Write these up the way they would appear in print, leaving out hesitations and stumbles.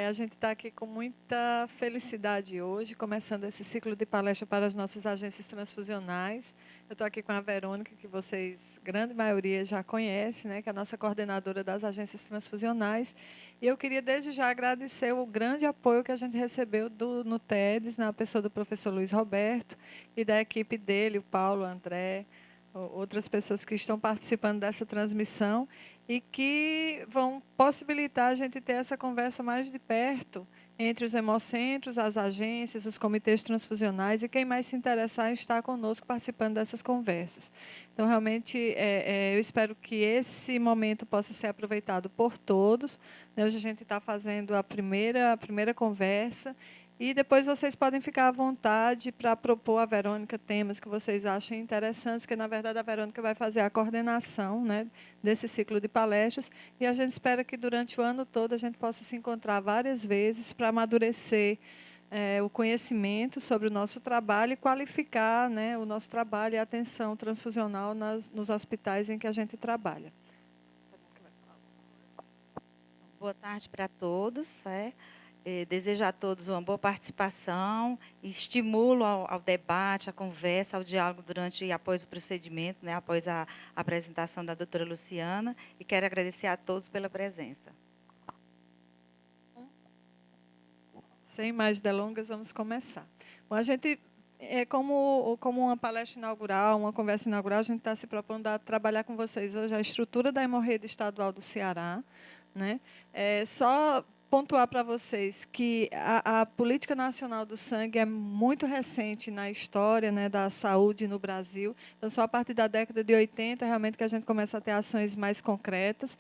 A gente está aqui com muita felicidade hoje, começando esse ciclo de palestra para as nossas agências transfusionais. Eu estou aqui com a Verônica, que vocês, grande maioria, já conhece, né, que é a nossa coordenadora das agências transfusionais. E eu queria, desde já, agradecer o grande apoio que a gente recebeu no TEDS, na pessoa do professor Luiz Roberto e da equipe dele, o Paulo, o André, outras pessoas que estão participando dessa transmissão e que vão possibilitar a gente ter essa conversa mais de perto entre os hemocentros, as agências, os comitês transfusionais e quem mais se interessar em estar conosco participando dessas conversas. Então, realmente, eu espero que esse momento possa ser aproveitado por todos. Hoje a gente está fazendo a primeira conversa e depois vocês podem ficar à vontade para propor à Verônica temas que vocês achem interessantes, que, na verdade, a Verônica vai fazer a coordenação, né, desse ciclo de palestras, e a gente espera que durante o ano todo a gente possa se encontrar várias vezes para amadurecer o conhecimento sobre o nosso trabalho e qualificar, né, o nosso trabalho e a atenção transfusional nos hospitais em que a gente trabalha. Boa tarde para todos. Desejo a todos uma boa participação, estimulo ao debate, à conversa, ao diálogo durante e após o procedimento, né, após a apresentação da doutora Luciana, e quero agradecer a todos pela presença. Sem mais delongas, vamos começar. Bom, a gente, como uma palestra inaugural, uma conversa inaugural, a gente está se propondo a trabalhar com vocês hoje a estrutura da hemorroida estadual do Ceará, né? Só pontuar para vocês que a política nacional do sangue é muito recente na história, né, da saúde no Brasil. Então, só a partir da década de 80, realmente, que a gente começa a ter ações mais concretas.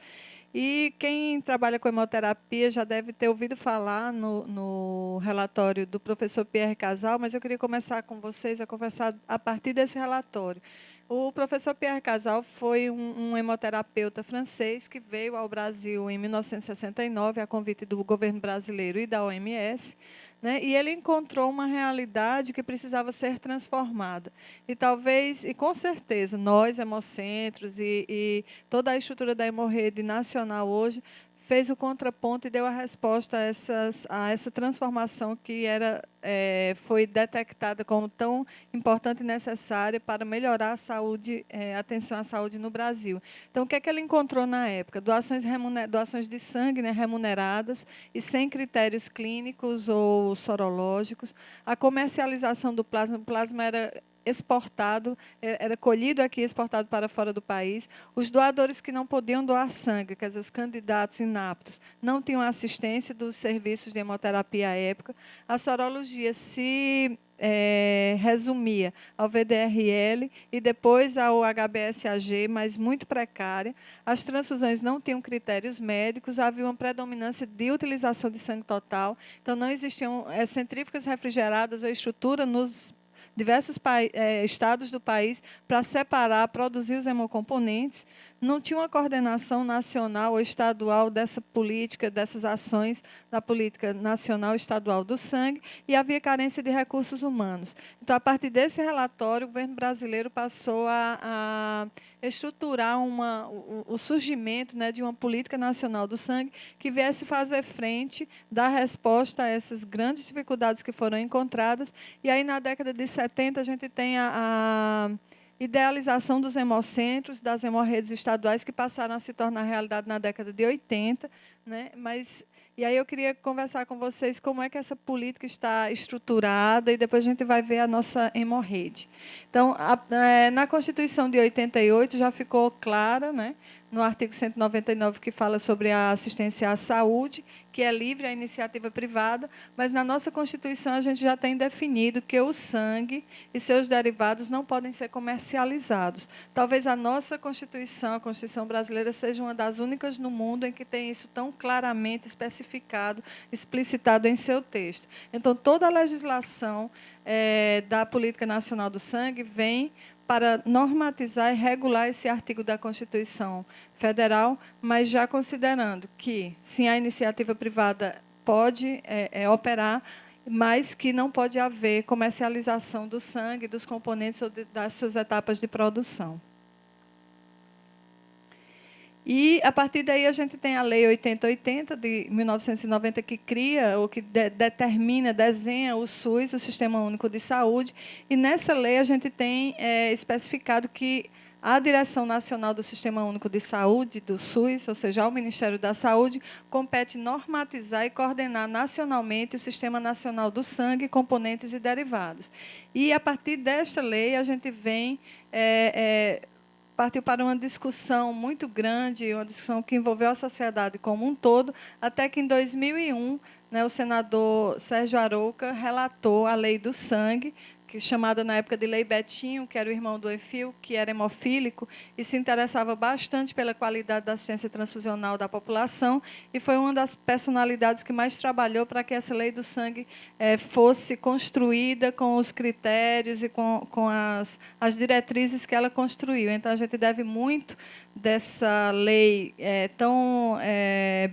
E quem trabalha com hemoterapia já deve ter ouvido falar no relatório do professor Pierre Casal, mas eu queria começar com vocês a conversar a partir desse relatório. O professor Pierre Casal foi um hemoterapeuta francês que veio ao Brasil em 1969, a convite do governo brasileiro e da OMS, né? E ele encontrou uma realidade que precisava ser transformada. E talvez, e com certeza, nós, hemocentros e toda a estrutura da hemorrede nacional hoje, fez o contraponto e deu a resposta a essa transformação que foi detectada como tão importante e necessária para melhorar a saúde, a atenção à saúde no Brasil. Então, o que é que ele encontrou na época? Doações de sangue, né, remuneradas e sem critérios clínicos ou sorológicos. A comercialização do plasma. O plasma era exportado, era colhido aqui e exportado para fora do país. Os doadores que não podiam doar sangue, quer dizer, os candidatos inaptos, não tinham assistência dos serviços de hemoterapia à época. A sorologia se resumia ao VDRL e depois ao HBsAg, mas muito precária. As transfusões não tinham critérios médicos, havia uma predominância de utilização de sangue total, então não existiam centrífugas refrigeradas ou estrutura nos diversos estados do país para separar, produzir os hemocomponentes. Não tinha uma coordenação nacional ou estadual dessa política, dessas ações da política nacional e estadual do sangue, e havia carência de recursos humanos. Então, a partir desse relatório, o governo brasileiro passou a estruturar o surgimento, né, de uma política nacional do sangue que viesse fazer frente, dar resposta a essas grandes dificuldades que foram encontradas. E aí, na década de 70, a gente tem a idealização dos hemocentros, das hemorredes estaduais, que passaram a se tornar realidade na década de 80. Né? E aí eu queria conversar com vocês como é que essa política está estruturada, e depois a gente vai ver a nossa hemorrede. Então, na Constituição de 88 já ficou clara, né, no artigo 199, que fala sobre a assistência à saúde, que é livre à iniciativa privada, mas na nossa Constituição a gente já tem definido que o sangue e seus derivados não podem ser comercializados. Talvez a nossa Constituição, a Constituição brasileira, seja uma das únicas no mundo em que tem isso tão claramente especificado, explicitado em seu texto. Então, toda a legislação da Política Nacional do Sangue vem para normatizar e regular esse artigo da Constituição Federal, mas já considerando que, sim, a iniciativa privada pode operar, mas que não pode haver comercialização do sangue, dos componentes ou das suas etapas de produção. E, a partir daí, a gente tem a Lei 8080, de 1990, que cria, ou que determina, desenha o SUS, o Sistema Único de Saúde, e nessa lei a gente tem especificado que a Direção Nacional do Sistema Único de Saúde, do SUS, ou seja, ao Ministério da Saúde, compete normatizar e coordenar nacionalmente o Sistema Nacional do Sangue, componentes e derivados. E, a partir desta lei, a gente vem partiu para uma discussão muito grande, uma discussão que envolveu a sociedade como um todo, até que, em 2001, né, o senador Sérgio Arouca relatou a Lei do Sangue, que chamada na época de Lei Betinho, que era o irmão do Efil, que era hemofílico, e se interessava bastante pela qualidade da assistência transfusional da população, e foi uma das personalidades que mais trabalhou para que essa Lei do Sangue fosse construída com os critérios e com as diretrizes que ela construiu. Então, a gente deve muito dessa lei tão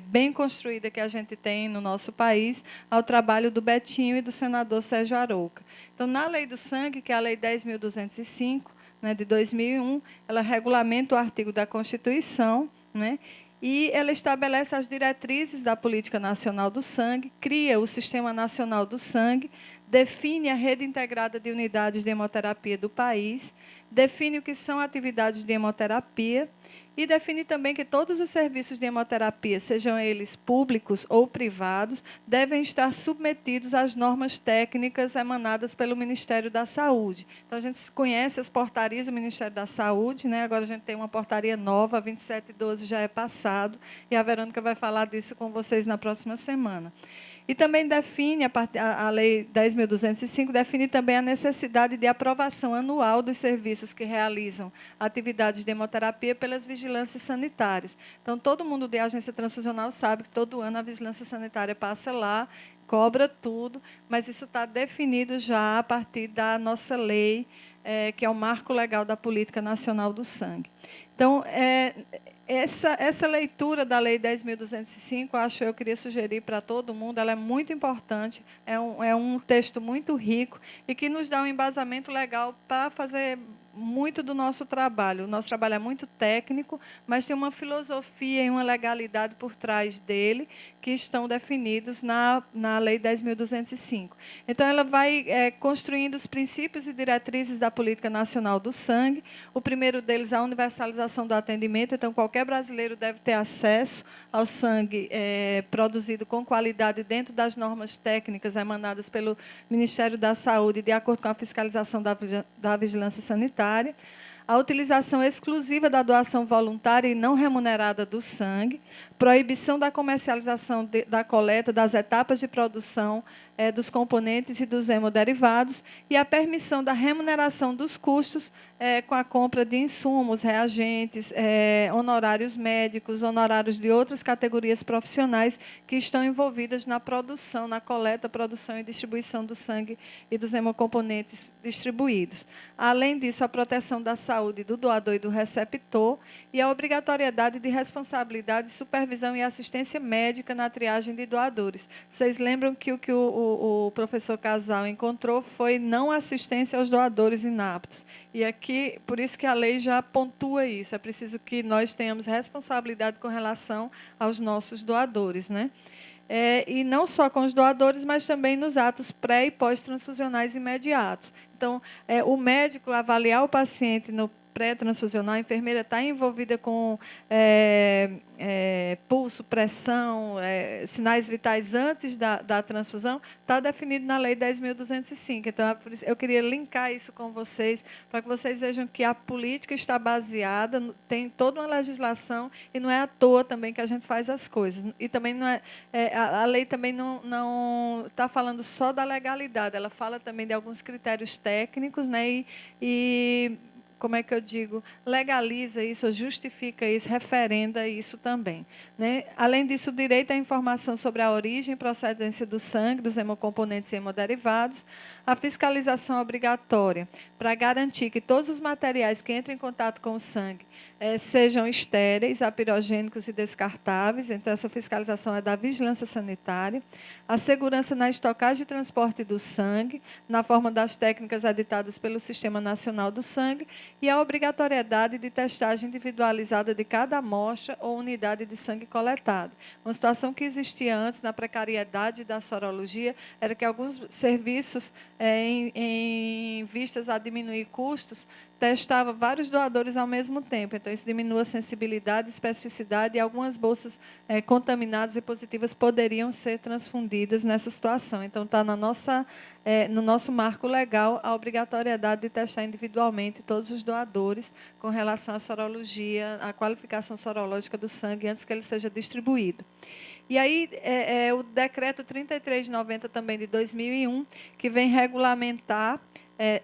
bem construída que a gente tem no nosso país ao trabalho do Betinho e do senador Sérgio Arouca. Então, na Lei do Sangue, que é a Lei 10.205, né, de 2001, ela regulamenta o artigo da Constituição, né, e ela estabelece as diretrizes da Política Nacional do Sangue, cria o Sistema Nacional do Sangue, define a rede integrada de unidades de hemoterapia do país, define o que são atividades de hemoterapia, e define também que todos os serviços de hemoterapia, sejam eles públicos ou privados, devem estar submetidos às normas técnicas emanadas pelo Ministério da Saúde. Então, a gente conhece as portarias do Ministério da Saúde, né? Agora a gente tem uma portaria nova, a 2712 já é passado, e a Verônica vai falar disso com vocês na próxima semana. E também define, a Lei 10.205 define também a necessidade de aprovação anual dos serviços que realizam atividades de hemoterapia pelas vigilâncias sanitárias. Então, todo mundo de agência transfusional sabe que todo ano a vigilância sanitária passa lá, cobra tudo, mas isso está definido já a partir da nossa lei, que é o marco legal da Política Nacional do Sangue. Então, essa leitura da Lei 10.205, eu queria sugerir para todo mundo, ela é muito importante, é um texto muito rico e que nos dá um embasamento legal para fazer muito do nosso trabalho. O nosso trabalho é muito técnico, mas tem uma filosofia e uma legalidade por trás dele que estão definidos na Lei 10.205. Então, ela vai construindo os princípios e diretrizes da Política Nacional do Sangue. O primeiro deles é a universalização do atendimento. Então, qualquer brasileiro deve ter acesso ao sangue produzido com qualidade dentro das normas técnicas emanadas pelo Ministério da Saúde, de acordo com a fiscalização da vigilância sanitária. A utilização exclusiva da doação voluntária e não remunerada do sangue, proibição da comercialização da coleta das etapas de produção dos componentes e dos hemoderivados e a permissão da remuneração dos custos com a compra de insumos, reagentes, honorários médicos, honorários de outras categorias profissionais que estão envolvidas na produção, na coleta, produção e distribuição do sangue e dos hemocomponentes distribuídos. Além disso, a proteção da saúde do doador e do receptor e a obrigatoriedade de responsabilidade, supervisão e assistência médica na triagem de doadores. Vocês lembram que o que o professor Casal encontrou foi não assistência aos doadores inaptos. E aqui, por isso que a lei já pontua isso. É preciso que nós tenhamos responsabilidade com relação aos nossos doadores, né? E não só com os doadores, mas também nos atos pré- e pós-transfusionais imediatos. Então, o médico avaliar o paciente no pré-transfusional, a enfermeira está envolvida com pulso, pressão, sinais vitais antes da transfusão, está definido na Lei 10.205. Então, eu queria linkar isso com vocês, para que vocês vejam que a política está baseada, tem toda uma legislação, e não é à toa também que a gente faz as coisas. E também não a lei também não está falando só da legalidade, ela fala também de alguns critérios técnicos, né, e como é que eu digo, legaliza isso, justifica isso, referenda isso também, né? Além disso, o direito à informação sobre a origem e procedência do sangue, dos hemocomponentes e hemoderivados, a fiscalização obrigatória para garantir que todos os materiais que entram em contato com o sangue sejam estéreis, apirogênicos e descartáveis. Então, essa fiscalização é da vigilância sanitária. A segurança na estocagem e transporte do sangue, na forma das técnicas editadas pelo Sistema Nacional do Sangue, e a obrigatoriedade de testagem individualizada de cada amostra ou unidade de sangue coletado. Uma situação que existia antes, na precariedade da sorologia, era que alguns serviços, em vistas a diminuir custos, testava vários doadores ao mesmo tempo. Então, isso diminui a sensibilidade, especificidade, e algumas bolsas contaminadas e positivas poderiam ser transfundidas nessa situação. Então, está no nosso marco legal a obrigatoriedade de testar individualmente todos os doadores com relação à sorologia, à qualificação sorológica do sangue antes que ele seja distribuído. E aí, o decreto 3390 também de 2001, que vem regulamentar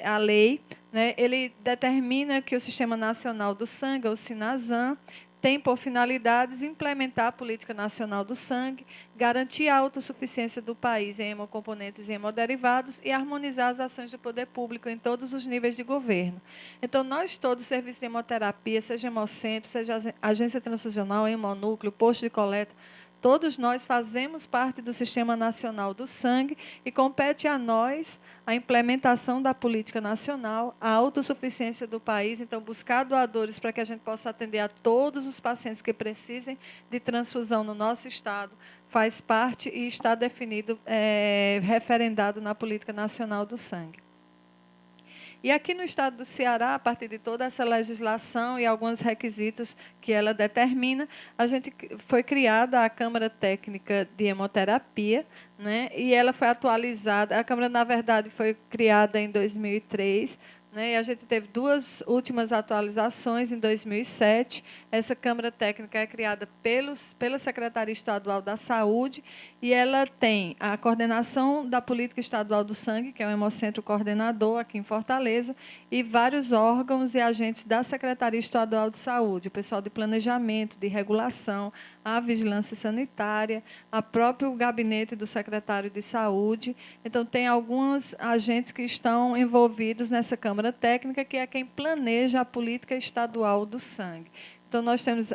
a lei, né, ele determina que o Sistema Nacional do Sangue, o SINASAN, tem por finalidades implementar a Política Nacional do Sangue, garantir a autossuficiência do país em hemocomponentes e hemoderivados e harmonizar as ações do poder público em todos os níveis de governo. Então, nós todos, serviços de hemoterapia, seja hemocentro, seja agência transfusional, hemonúcleo, posto de coleta, todos nós fazemos parte do Sistema Nacional do Sangue e compete a nós a implementação da política nacional, a autossuficiência do país, então buscar doadores para que a gente possa atender a todos os pacientes que precisem de transfusão no nosso estado, faz parte e está definido, referendado na política nacional do sangue. E aqui no estado do Ceará, a partir de toda essa legislação e alguns requisitos que ela determina, foi criada a Câmara Técnica de Hemoterapia, né? E ela foi atualizada. A Câmara, na verdade, foi criada em 2003, né? E a gente teve duas últimas atualizações em 2007. Essa Câmara Técnica é criada pela Secretaria Estadual da Saúde e ela tem a coordenação da Política Estadual do Sangue, que é o Hemocentro Coordenador aqui em Fortaleza, e vários órgãos e agentes da Secretaria Estadual de Saúde, o pessoal de planejamento, de regulação, a vigilância sanitária, a próprio gabinete do secretário de Saúde. Então, tem alguns agentes que estão envolvidos nessa Câmara Técnica, que é quem planeja a política estadual do sangue. Então, nós temos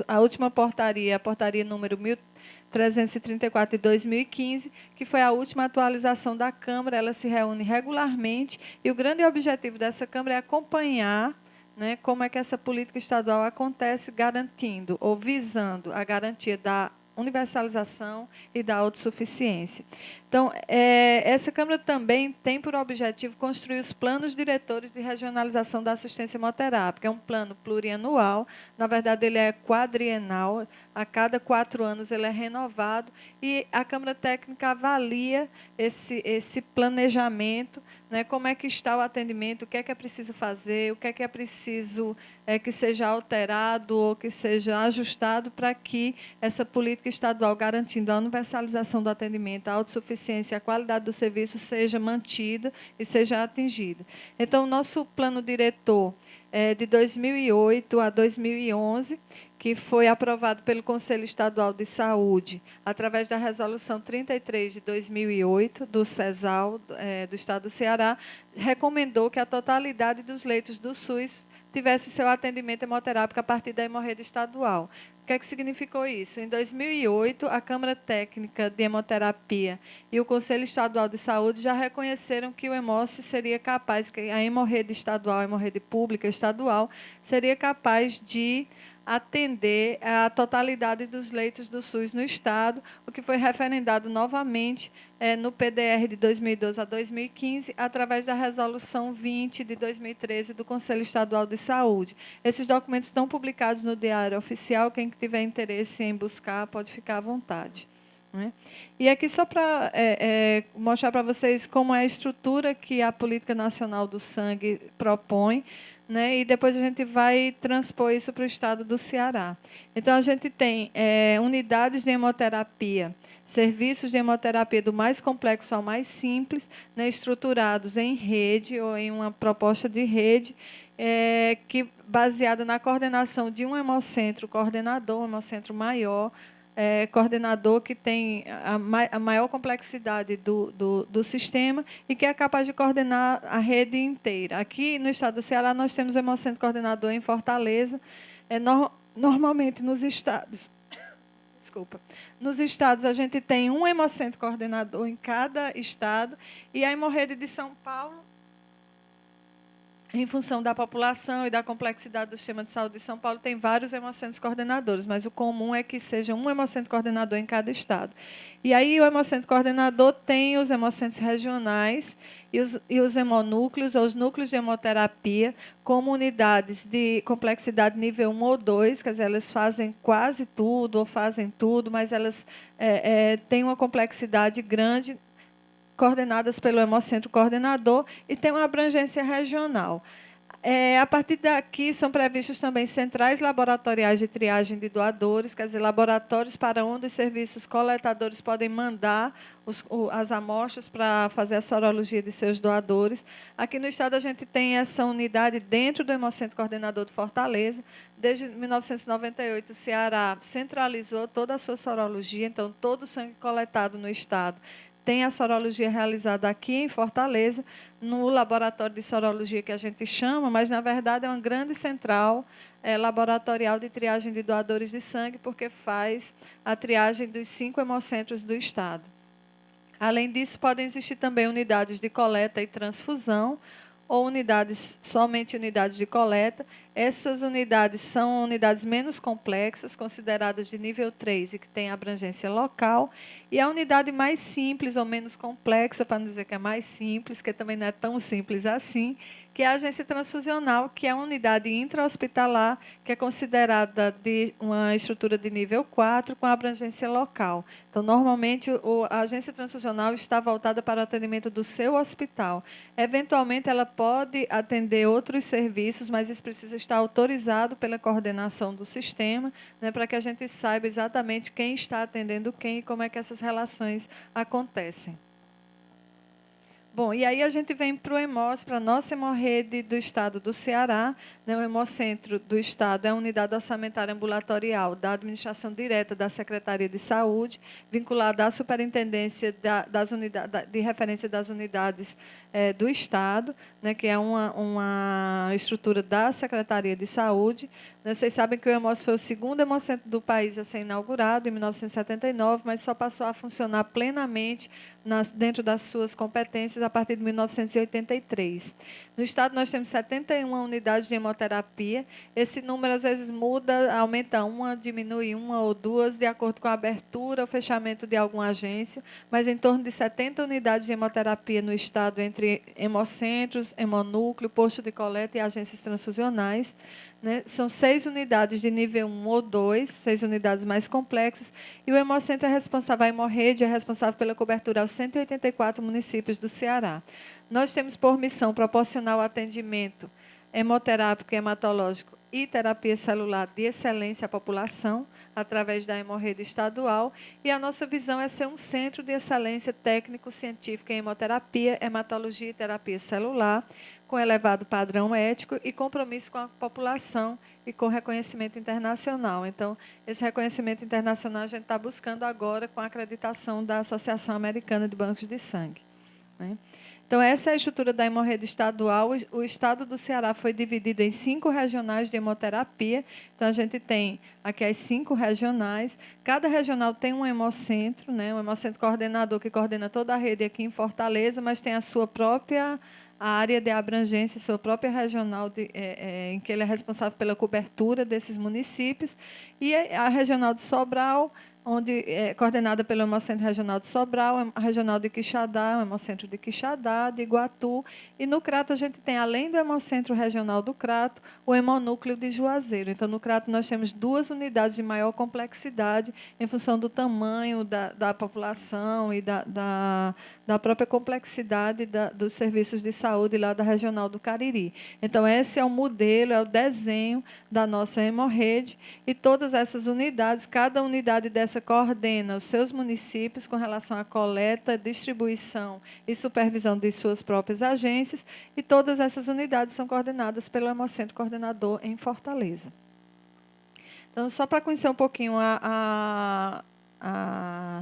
a última portaria, a portaria número 1334 de 2015, que foi a última atualização da Câmara. Ela se reúne regularmente e o grande objetivo dessa Câmara é acompanhar, né, como é que essa política estadual acontece, garantindo ou visando a garantia da universalização e da autossuficiência. Então, essa Câmara também tem por objetivo construir os planos diretores de regionalização da assistência hemoterápica. É um plano plurianual, na verdade ele é quadrienal, a cada 4 anos ele é renovado, e a Câmara Técnica avalia esse planejamento, né, como é que está o atendimento, o que é preciso fazer, o que é preciso que seja alterado ou que seja ajustado para que essa política estadual, garantindo a universalização do atendimento, a autossuficiência, a qualidade do serviço seja mantida e seja atingida. Então, o nosso plano diretor é de 2008 a 2011, que foi aprovado pelo Conselho Estadual de Saúde, através da Resolução 33 de 2008, do CESAL, do Estado do Ceará, recomendou que a totalidade dos leitos do SUS tivesse seu atendimento hemoterápico a partir da hemorragia estadual. O que é que significou isso? Em 2008, a Câmara Técnica de Hemoterapia e o Conselho Estadual de Saúde já reconheceram que o Hemoce seria capaz, que a hemorragia estadual, a hemorragia pública estadual, seria capaz de atender a totalidade dos leitos do SUS no Estado, o que foi referendado novamente no PDR de 2012 a 2015, através da Resolução 20 de 2013 do Conselho Estadual de Saúde. Esses documentos estão publicados no Diário Oficial, quem tiver interesse em buscar pode ficar à vontade. Né? E aqui só para mostrar para vocês como é a estrutura que a Política Nacional do Sangue propõe, né? E depois a gente vai transpor isso para o estado do Ceará. Então, a gente tem unidades de hemoterapia, serviços de hemoterapia do mais complexo ao mais simples, né, estruturados em rede ou em uma proposta de rede, baseada na coordenação de um hemocentro coordenador, um hemocentro maior, coordenador que tem a maior complexidade do sistema e que é capaz de coordenar a rede inteira. Aqui no estado do Ceará, nós temos o Hemocentro Coordenador em Fortaleza. Normalmente, nos estados... Desculpa. Nos estados, a gente tem um Hemocentro Coordenador em cada estado, e a Hemorrede de São Paulo, em função da população e da complexidade do sistema de saúde de São Paulo, tem vários hemocentros coordenadores, mas o comum é que seja um hemocentro coordenador em cada estado. E aí o hemocentro coordenador tem os hemocentros regionais e os hemonúcleos, ou os núcleos de hemoterapia, como unidades de complexidade nível 1 ou 2, quer dizer, elas fazem quase tudo ou fazem tudo, mas elas têm uma complexidade grande, coordenadas pelo Hemocentro Coordenador, e tem uma abrangência regional. A partir daqui, são previstos também centrais laboratoriais de triagem de doadores, quer dizer, laboratórios para onde os serviços coletadores podem mandar as amostras para fazer a sorologia de seus doadores. Aqui no estado, a gente tem essa unidade dentro do Hemocentro Coordenador de Fortaleza. Desde 1998, o Ceará centralizou toda a sua sorologia, então, todo o sangue coletado no estado tem a sorologia realizada aqui em Fortaleza, no laboratório de sorologia que a gente chama, mas, na verdade, é uma grande central laboratorial de triagem de doadores de sangue, porque faz a triagem dos 5 hemocentros do estado. Além disso, podem existir também unidades de coleta e transfusão, ou somente unidades de coleta. Essas unidades são unidades menos complexas, consideradas de nível 3 e que têm abrangência local. E a unidade mais simples ou menos complexa, para não dizer que é mais simples, que também não é tão simples assim, que é a agência transfusional, que é uma unidade intra-hospitalar, que é considerada de uma estrutura de nível 4, com abrangência local. Então, normalmente, a agência transfusional está voltada para o atendimento do seu hospital. Eventualmente, ela pode atender outros serviços, mas isso precisa estar autorizado pela coordenação do sistema, né, para que a gente saiba exatamente quem está atendendo quem e como é que essas relações acontecem. Bom, e aí a gente vem para o HEMOS, para a nossa hemorrede do estado do Ceará. Né? O Hemocentro do estado é a unidade orçamentária ambulatorial da administração direta da Secretaria de Saúde, vinculada à superintendência das unidades, de referência das unidades do estado, né? Que é uma estrutura da Secretaria de Saúde. Vocês sabem que o HEMOS foi o segundo hemocentro do país a ser inaugurado, em 1979, mas só passou a funcionar plenamente dentro das suas competências a partir de 1983. No estado, nós temos 71 unidades de hemoterapia. Esse número, às vezes, muda, aumenta uma, diminui uma ou duas, de acordo com a abertura ou fechamento de alguma agência, mas em torno de 70 unidades de hemoterapia no estado, entre hemocentros, hemonúcleo, posto de coleta e agências transfusionais. Né? São 6 unidades de nível 1 ou 2, 6 unidades mais complexas, e o Hemocentro é responsável, a Hemorrede é responsável pela cobertura aos 184 municípios do Ceará. Nós temos por missão proporcionar o atendimento hemoterápico e hematológico e terapia celular de excelência à população, através da hemorrede estadual, e a nossa visão é ser um centro de excelência técnico-científica em hemoterapia, hematologia e terapia celular, com elevado padrão ético e compromisso com a população e com reconhecimento internacional. Então, esse reconhecimento internacional a gente está buscando agora com a acreditação da Associação Americana de Bancos de Sangue. Né? Então, essa é a estrutura da hemorrede estadual. O estado do Ceará foi dividido em 5 regionais de hemoterapia. Então, a gente tem aqui as 5 regionais. Cada regional tem um hemocentro, né? Um hemocentro coordenador que coordena toda a rede aqui em Fortaleza, mas tem a sua própria área de abrangência, sua própria regional, em que ele é responsável pela cobertura desses municípios. E a regional de Sobral, onde é coordenada pelo Hemocentro Regional de Sobral, a Regional de Quixadá, o Hemocentro de Quixadá, de Iguatu. E no Crato a gente tem, além do Hemocentro Regional do Crato, o Hemonúcleo de Juazeiro. Então, no Crato nós temos 2 unidades de maior complexidade, em função do tamanho da população e da própria complexidade dos serviços de saúde lá da Regional do Cariri. Então, esse é o modelo, é o desenho da nossa hemorrede, e todas essas unidades, cada unidade dessa coordena os seus municípios com relação à coleta, distribuição e supervisão de suas próprias agências, e todas essas unidades são coordenadas pelo Hemocentro Coordenador em Fortaleza. Então, só para conhecer um pouquinho a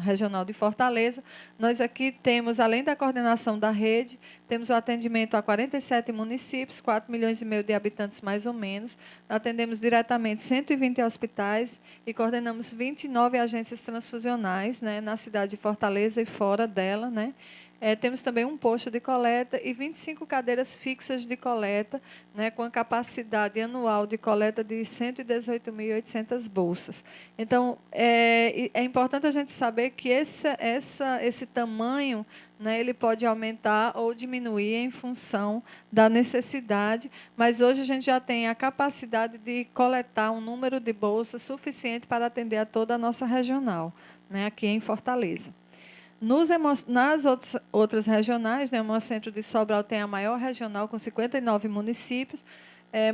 regional de Fortaleza, nós aqui temos, além da coordenação da rede, temos o atendimento a 47 municípios, 4 milhões e meio de habitantes mais ou menos. Atendemos diretamente 120 hospitais e coordenamos 29 agências transfusionais, né, na cidade de Fortaleza e fora dela, né. Temos também um posto de coleta e 25 cadeiras fixas de coleta, né, com a capacidade anual de coleta de 118.800 bolsas. Então, é importante a gente saber que esse tamanho, né, ele pode aumentar ou diminuir em função da necessidade, mas hoje a gente já tem a capacidade de coletar um número de bolsas suficiente para atender a toda a nossa regional, né, aqui em Fortaleza. Nas outras regionais, né, o Hemocentro de Sobral tem a maior regional, com 59 municípios,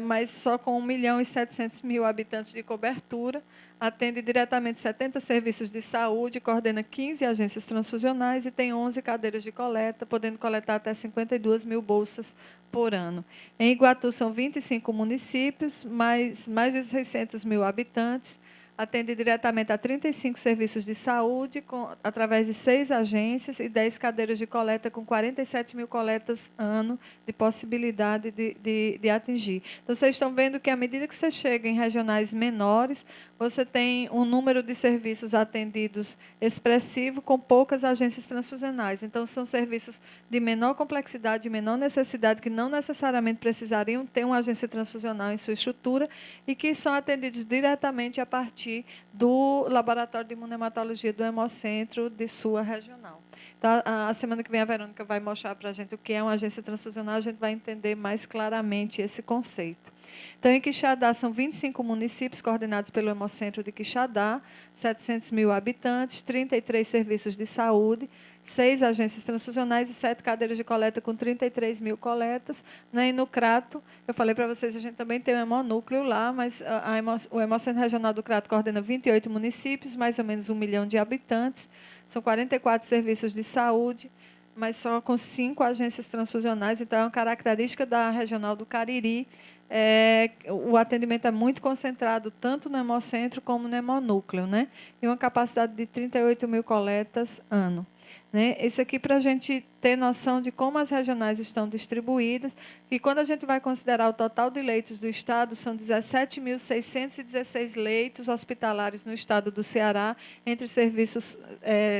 mas só com 1.700.000 habitantes de cobertura, atende diretamente 70 serviços de saúde, coordena 15 agências transfusionais e tem 11 cadeiras de coleta, podendo coletar até 52.000 bolsas por ano. Em Iguatu, são 25 municípios, mais de 600.000 habitantes, atende diretamente a 35 serviços de saúde, através de 6 agências e 10 cadeiras de coleta, com 47.000 coletas ano de possibilidade de atingir. Então, vocês estão vendo que, à medida que você chega em regionais menores, você tem um número de serviços atendidos expressivo, com poucas agências transfusionais. Então, são serviços de menor complexidade, de menor necessidade, que não necessariamente precisariam ter uma agência transfusional em sua estrutura e que são atendidos diretamente a partir do Laboratório de Imunematologia do Hemocentro de sua regional. Então, a semana que vem a Verônica vai mostrar para a gente o que é uma agência transfusional, a gente vai entender mais claramente esse conceito. Então, em Quixadá, são 25 municípios coordenados pelo Hemocentro de Quixadá, 700.000 habitantes, 33 serviços de saúde, 6 agências transfusionais e 7 cadeiras de coleta com 33.000 coletas. Né? E no Crato, eu falei para vocês, a gente também tem um hemonúcleo lá, mas o Hemocentro Regional do Crato coordena 28 municípios, mais ou menos 1 milhão de habitantes, são 44 serviços de saúde, mas só com 5 agências transfusionais. Então, é uma característica da Regional do Cariri. O atendimento é muito concentrado, tanto no Hemocentro como no hemonúcleo, né? E uma capacidade de 38.000 coletas ano. Né? Isso aqui para a gente ter noção de como as regionais estão distribuídas. E quando a gente vai considerar o total de leitos do Estado, são 17.616 leitos hospitalares no Estado do Ceará, entre serviços,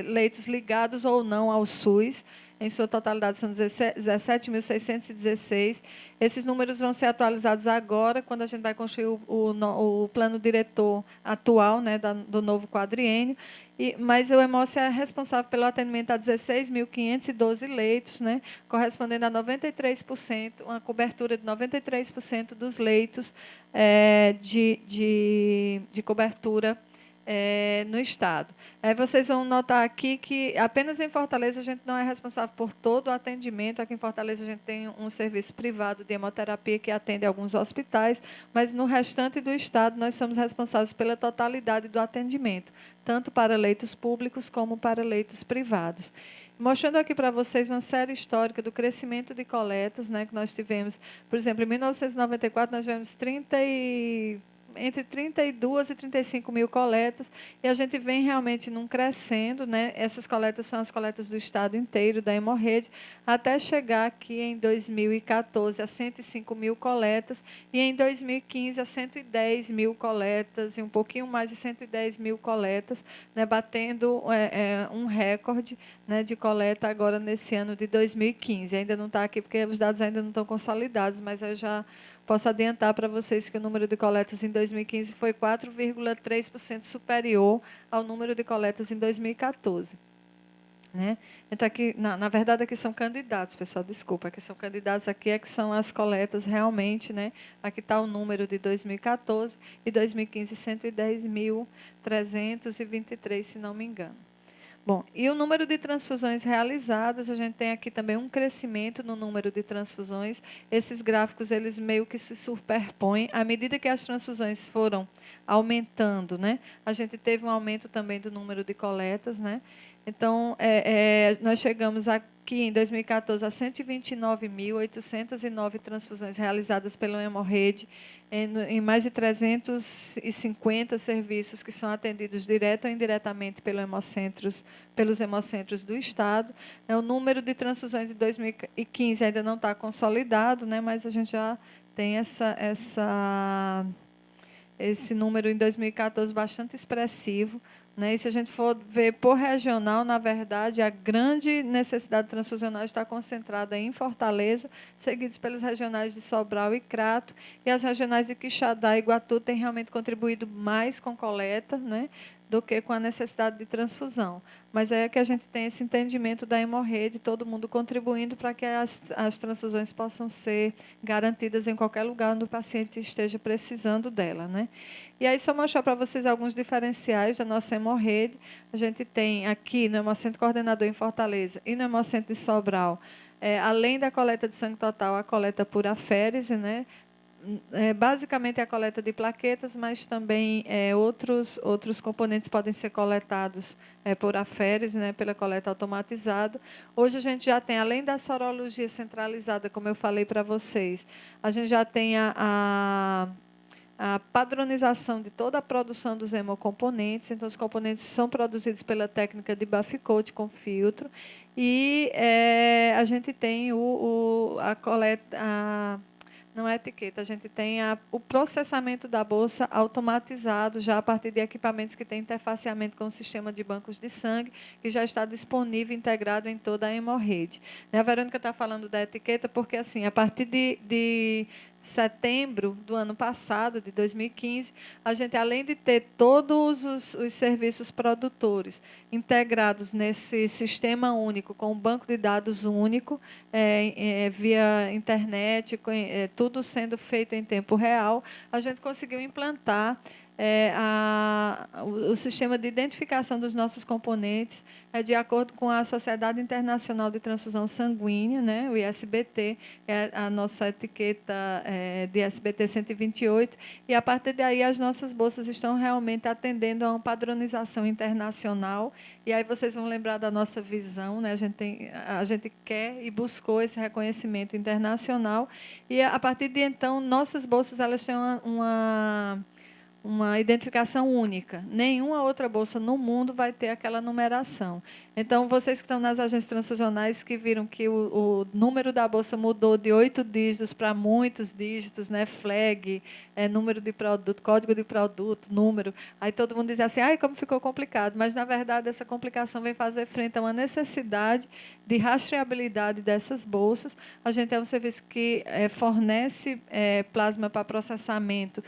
leitos ligados ou não ao SUS. Em sua totalidade, são 17.616. Esses números vão ser atualizados agora, quando a gente vai construir o plano diretor atual, né, do novo quadriênio. Mas o Hemócio é responsável pelo atendimento a 16.512 leitos, né, correspondendo a 93%, uma cobertura de 93% dos leitos de cobertura no Estado. Vocês vão notar aqui que apenas em Fortaleza a gente não é responsável por todo o atendimento. Aqui em Fortaleza a gente tem um serviço privado de hemoterapia que atende alguns hospitais, mas no restante do Estado nós somos responsáveis pela totalidade do atendimento, tanto para leitos públicos como para leitos privados. Mostrando aqui para vocês uma série histórica do crescimento de coletas, né, que nós tivemos. Por exemplo, em 1994 nós tivemos entre 32 e 35 mil coletas, e a gente vem realmente num crescendo, né? Essas coletas são as coletas do estado inteiro, da Hemorrede, até chegar aqui em 2014 a 105 mil coletas, e em 2015 a 110 mil coletas, e um pouquinho mais de 110 mil coletas, né? Batendo um recorde, né, de coleta agora nesse ano de 2015. Ainda não está aqui porque os dados ainda não estão consolidados, mas eu já posso adiantar para vocês que o número de coletas em 2015 foi 4,3% superior ao número de coletas em 2014. Né? Então, aqui, na verdade, aqui são candidatos, pessoal, desculpa, aqui são candidatos, aqui é que são as coletas realmente, né? Aqui está o número de 2014 e 2015, 110.323, se não me engano. Bom, e o número de transfusões realizadas, a gente tem aqui também um crescimento no número de transfusões. Esses gráficos, eles meio que se superpõem. À medida que as transfusões foram aumentando, né, a gente teve um aumento também do número de coletas, né? Então, nós chegamos aqui em 2014 a 129.809 transfusões realizadas pela Hemorrede, em mais de 350 serviços que são atendidos direto ou indiretamente pelos hemocentros do Estado. O número de transfusões de 2015 ainda não está consolidado, né, mas a gente já tem esse número em 2014 bastante expressivo, né? E se a gente for ver por regional, na verdade, a grande necessidade transfusional está concentrada em Fortaleza, seguidos pelos regionais de Sobral e Crato, e as regionais de Quixadá e Iguatu têm realmente contribuído mais com coleta, né, do que com a necessidade de transfusão. Mas é que a gente tem esse entendimento da Hemorrede, todo mundo contribuindo para que as transfusões possam ser garantidas em qualquer lugar onde o paciente esteja precisando dela, né? E aí, só mostrar para vocês alguns diferenciais da nossa Hemorrede. A gente tem aqui no Hemocentro Coordenador em Fortaleza e no Hemocentro de Sobral, além da coleta de sangue total, a coleta por aférese, né? Basicamente a coleta de plaquetas, mas também outros componentes podem ser coletados por aférese, né, pela coleta automatizada. Hoje a gente já tem, além da sorologia centralizada, como eu falei para vocês, a gente já tem a padronização de toda a produção dos hemocomponentes. Então, os componentes são produzidos pela técnica de Baffi-Coat com filtro. E a gente tem a coleta... não é etiqueta, a gente tem o processamento da bolsa automatizado, já a partir de equipamentos que têm interfaceamento com o sistema de bancos de sangue, que já está disponível, integrado em toda a Hemorrede. A Verônica está falando da etiqueta porque, assim, a partir de setembro do ano passado, de 2015, a gente, além de ter todos os serviços produtores integrados nesse sistema único, com um banco de dados único, via internet, tudo sendo feito em tempo real, a gente conseguiu implantar o sistema de identificação dos nossos componentes de acordo com a Sociedade Internacional de Transfusão Sanguínea, né, o ISBT, é a nossa etiqueta de ISBT 128, e a partir daí as nossas bolsas estão realmente atendendo a uma padronização internacional. E aí vocês vão lembrar da nossa visão, né? A gente quer e buscou esse reconhecimento internacional, e a partir de então nossas bolsas elas têm uma identificação única. Nenhuma outra bolsa no mundo vai ter aquela numeração. Então, vocês que estão nas agências transfusionais, que viram que o número da bolsa mudou de 8 dígitos para muitos dígitos, né? Flag, número de produto, código de produto, número. Aí todo mundo diz assim, ai, como ficou complicado. Mas, na verdade, essa complicação vem fazer frente a uma necessidade de rastreabilidade dessas bolsas. A gente é um serviço que fornece plasma para processamento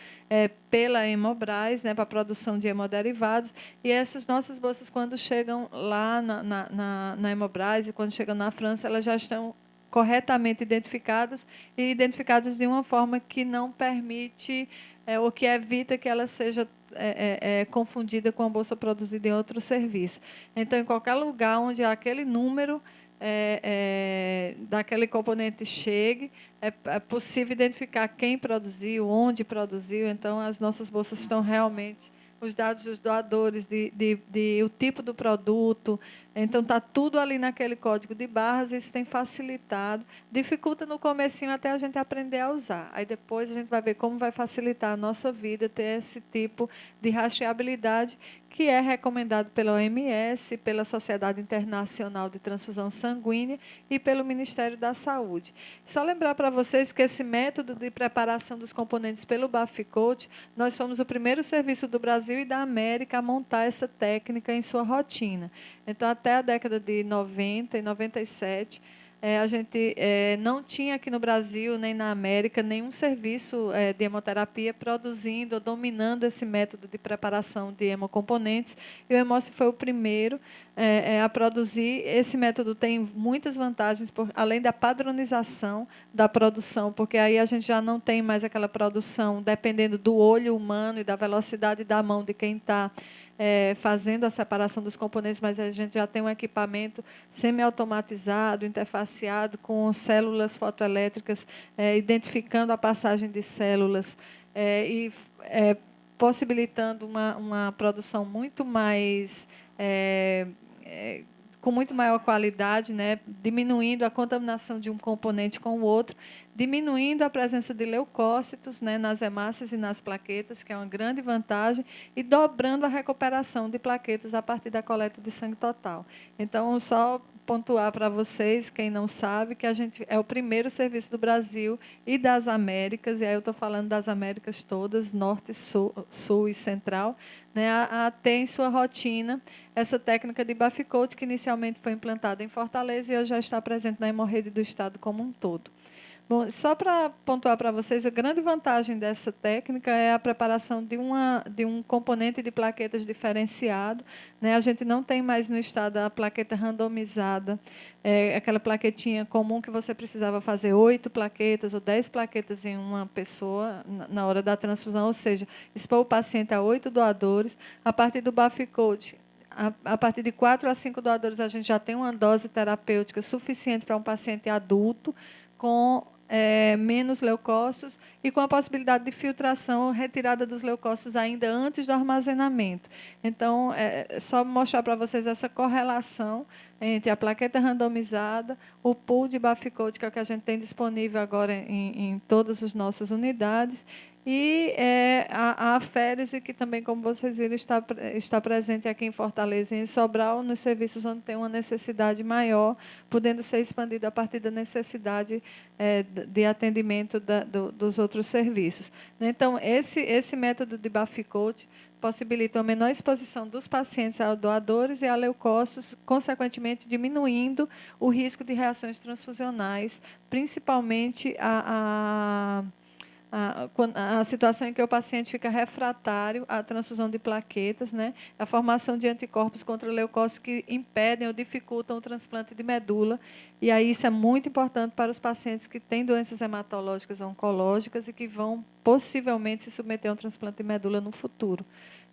pela Hemobras, né, para a produção de hemoderivados, e essas nossas bolsas, quando chegam lá na Hemobras e quando chegam na França, elas já estão corretamente identificadas, e identificadas de uma forma que não permite, ou que evita que ela seja confundida com a bolsa produzida em outro serviço. Então, em qualquer lugar onde aquele número daquele componente chegue, é possível identificar quem produziu, onde produziu. Então, as nossas bolsas estão realmente, os dados dos doadores, o tipo do produto. Então, está tudo ali naquele código de barras, e isso tem facilitado. Dificulta no comecinho até a gente aprender a usar. Aí depois a gente vai ver como vai facilitar a nossa vida ter esse tipo de rastreabilidade, que é recomendado pela OMS, pela Sociedade Internacional de Transfusão Sanguínea e pelo Ministério da Saúde. Só lembrar para vocês que esse método de preparação dos componentes pelo Baffi-Coat, nós somos o primeiro serviço do Brasil e da América a montar essa técnica em sua rotina. Então, até a década de 90 e 97, a gente não tinha aqui no Brasil, nem na América, nenhum serviço de hemoterapia produzindo ou dominando esse método de preparação de hemocomponentes. E o Hemossi foi o primeiro a produzir. Esse método tem muitas vantagens, além da padronização da produção, porque aí a gente já não tem mais aquela produção dependendo do olho humano e da velocidade da mão de quem está fazendo a separação dos componentes, mas a gente já tem um equipamento semi-automatizado, interfaceado com células fotoelétricas, identificando a passagem de células e possibilitando uma produção muito mais com muito maior qualidade, né, diminuindo a contaminação de um componente com o outro, diminuindo a presença de leucócitos, né, nas hemácias e nas plaquetas, que é uma grande vantagem, e dobrando a recuperação de plaquetas a partir da coleta de sangue total. Então, só pontuar para vocês, quem não sabe, que a gente é o primeiro serviço do Brasil e das Américas, e aí eu estou falando das Américas todas, Norte, Sul e Central, né, a ter em sua rotina essa técnica de Baficote, que inicialmente foi implantada em Fortaleza e hoje já está presente na hemorroide do estado como um todo. Bom, só para pontuar para vocês, a grande vantagem dessa técnica é a preparação de um componente de plaquetas diferenciado, né? A gente não tem mais no estado a plaqueta randomizada, aquela plaquetinha comum que você precisava fazer 8 plaquetas ou 10 plaquetas em uma pessoa na hora da transfusão, ou seja, expor o paciente a 8 doadores. A partir do Baficote, a partir de 4 a 5 doadores, a gente já tem uma dose terapêutica suficiente para um paciente adulto, com menos leucócitos e com a possibilidade de filtração, retirada dos leucócitos ainda antes do armazenamento. Então, só mostrar para vocês essa correlação entre a plaqueta randomizada, o pool de Baficote, que é o que a gente tem disponível agora em todas as nossas unidades, e a aférese, que também, como vocês viram, está presente aqui em Fortaleza e em Sobral, nos serviços onde tem uma necessidade maior, podendo ser expandido a partir da necessidade de atendimento dos outros serviços. Então, esse método de Baficote possibilita uma menor exposição dos pacientes a doadores e a leucócitos, consequentemente diminuindo o risco de reações transfusionais, principalmente a situação em que o paciente fica refratário à transfusão de plaquetas, né? A formação de anticorpos contra leucócitos que impedem ou dificultam o transplante de medula. E aí isso é muito importante para os pacientes que têm doenças hematológicas oncológicas e que vão possivelmente se submeter a um transplante de medula no futuro.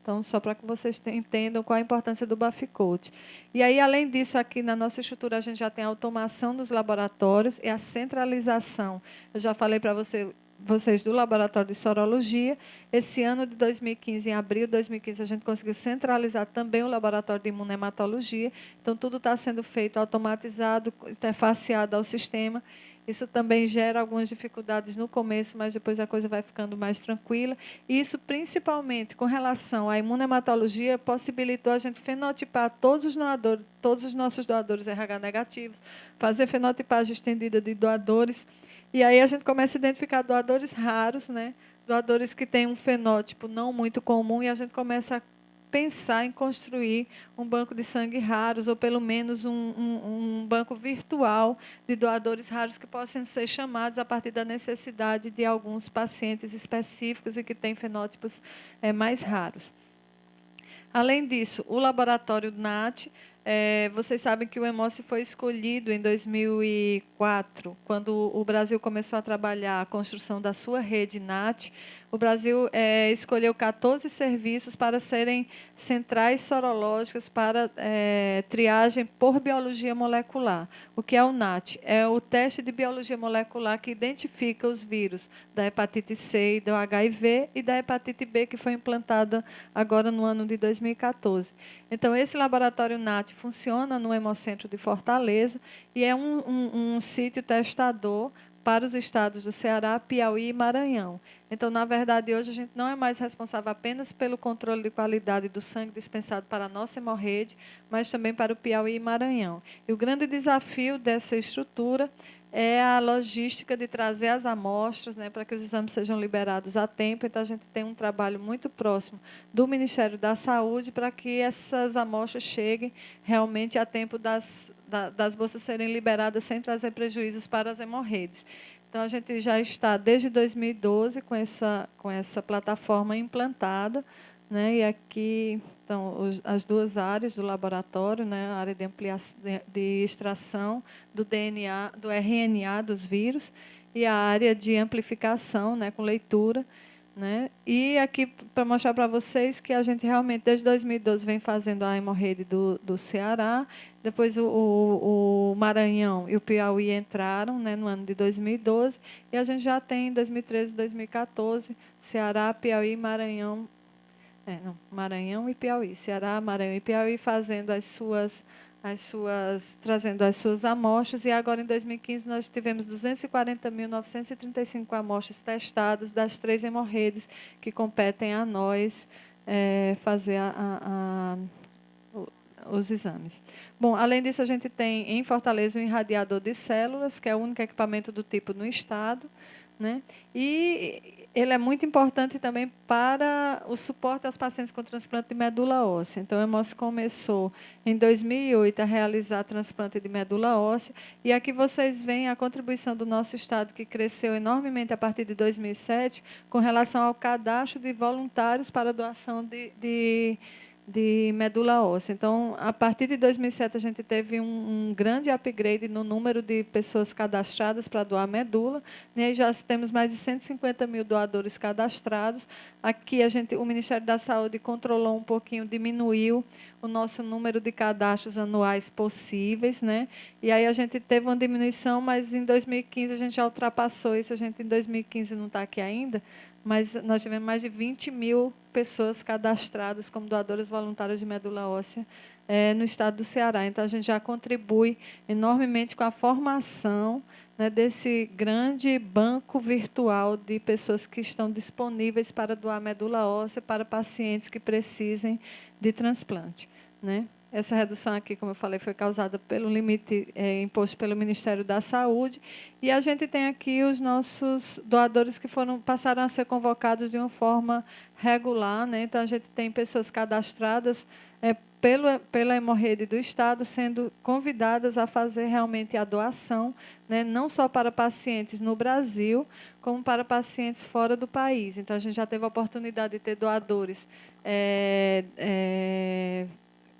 Então, só para que vocês entendam qual a importância do Baficote. E aí, além disso, aqui na nossa estrutura, a gente já tem a automação dos laboratórios e a centralização. Eu já falei para vocês do laboratório de sorologia. Esse ano de 2015, em abril de 2015, a gente conseguiu centralizar também o laboratório de imunematologia. Então, tudo está sendo feito automatizado, interfaceado ao sistema. Isso também gera algumas dificuldades no começo, mas depois a coisa vai ficando mais tranquila. E isso, principalmente com relação à imunematologia, possibilitou a gente fenotipar todos os nossos doadores RH negativos, fazer fenotipagem estendida de doadores. E aí a gente começa a identificar doadores raros, né? Doadores que têm um fenótipo não muito comum, e a gente começa a pensar em construir um banco de sangue raros, ou pelo menos um banco virtual de doadores raros que possam ser chamados a partir da necessidade de alguns pacientes específicos e que têm fenótipos mais raros. Além disso, o laboratório NAT, vocês sabem que o Hemossi foi escolhido em 2004, quando o Brasil começou a trabalhar a construção da sua rede NAT. O Brasil escolheu 14 serviços para serem centrais sorológicas para triagem por biologia molecular. O que é o NAT? É o teste de biologia molecular que identifica os vírus da hepatite C e do HIV e da hepatite B, que foi implantada agora no ano de 2014. Então, esse laboratório NAT funciona no Hemocentro de Fortaleza e é um sítio testador para os estados do Ceará, Piauí e Maranhão. Então, na verdade, hoje a gente não é mais responsável apenas pelo controle de qualidade do sangue dispensado para a nossa hemorrede, mas também para o Piauí e Maranhão. E o grande desafio dessa estrutura é a logística de trazer as amostras, né, para que os exames sejam liberados a tempo. Então, a gente tem um trabalho muito próximo do Ministério da Saúde para que essas amostras cheguem realmente a tempo das bolsas serem liberadas sem trazer prejuízos para as hemorroides. Então, a gente já está, desde 2012, com essa plataforma implantada, né? E aqui estão as duas áreas do laboratório, né? A área de ampliação, de extração do DNA, do RNA dos vírus, e a área de amplificação, né? Com leitura. Né? E aqui, para mostrar para vocês que a gente realmente, desde 2012, vem fazendo a hemorroide do Ceará. Depois o Maranhão e o Piauí entraram, né, no ano de 2012. E a gente já tem, em 2013 e 2014, Ceará, Piauí, Maranhão e Piauí. Ceará, Maranhão e Piauí fazendo as trazendo as suas amostras, e agora em 2015 nós tivemos 240.935 amostras testadas das 3 hemorroides que competem a nós fazer os exames. Bom, além disso, a gente tem em Fortaleza um irradiador de células, que é o único equipamento do tipo no estado, né? E ele é muito importante também para o suporte aos pacientes com transplante de medula óssea. Então, a Hemose começou em 2008 a realizar transplante de medula óssea, e aqui vocês veem a contribuição do nosso estado, que cresceu enormemente a partir de 2007, com relação ao cadastro de voluntários para doação de medula óssea. Então, a partir de 2007, a gente teve um grande upgrade no número de pessoas cadastradas para doar medula, né? Já temos mais de 150 mil doadores cadastrados. Aqui, o Ministério da Saúde controlou um pouquinho, diminuiu o nosso número de cadastros anuais possíveis, né? E aí a gente teve uma diminuição, mas em 2015 a gente já ultrapassou isso. A gente, em 2015, não está aqui ainda, mas nós tivemos mais de 20 mil pessoas cadastradas como doadoras voluntárias de medula óssea no estado do Ceará. Então, a gente já contribui enormemente com a formação, né, desse grande banco virtual de pessoas que estão disponíveis para doar medula óssea para pacientes que precisem de transplante, né? Essa redução aqui, como eu falei, foi causada pelo limite imposto pelo Ministério da Saúde. E a gente tem aqui os nossos doadores que passaram a ser convocados de uma forma regular, né? Então, a gente tem pessoas cadastradas pela hemorroide do Estado, sendo convidadas a fazer realmente a doação, né? Não só para pacientes no Brasil, como para pacientes fora do país. Então, a gente já teve a oportunidade de ter doadores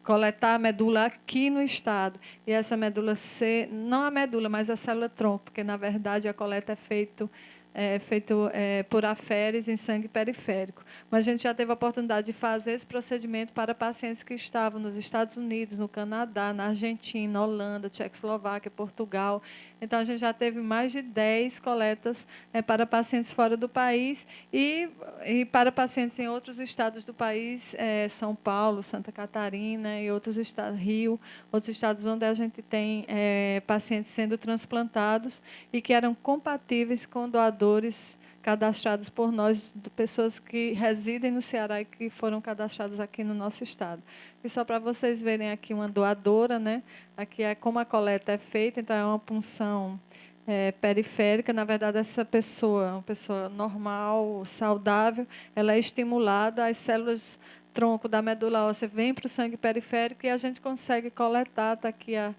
coletar a medula aqui no estado, e essa medula ser, não a medula, mas a célula-tronco, porque, na verdade, a coleta é feito por aferes em sangue periférico. Mas a gente já teve a oportunidade de fazer esse procedimento para pacientes que estavam nos Estados Unidos, no Canadá, na Argentina, Holanda, Tchecoslováquia, Portugal. Então, a gente já teve mais de 10 coletas para pacientes fora do país e para pacientes em outros estados do país, São Paulo, Santa Catarina e outros estados, Rio, outros estados onde a gente tem pacientes sendo transplantados e que eram compatíveis com doadores cadastrados por nós, de pessoas que residem no Ceará e que foram cadastradas aqui no nosso estado. E só para vocês verem aqui uma doadora, né? Aqui é como a coleta é feita, então é uma punção periférica. Na verdade, essa pessoa, uma pessoa normal, saudável, ela é estimulada, as células tronco da medula óssea vêm para o sangue periférico e a gente consegue coletar, está aqui a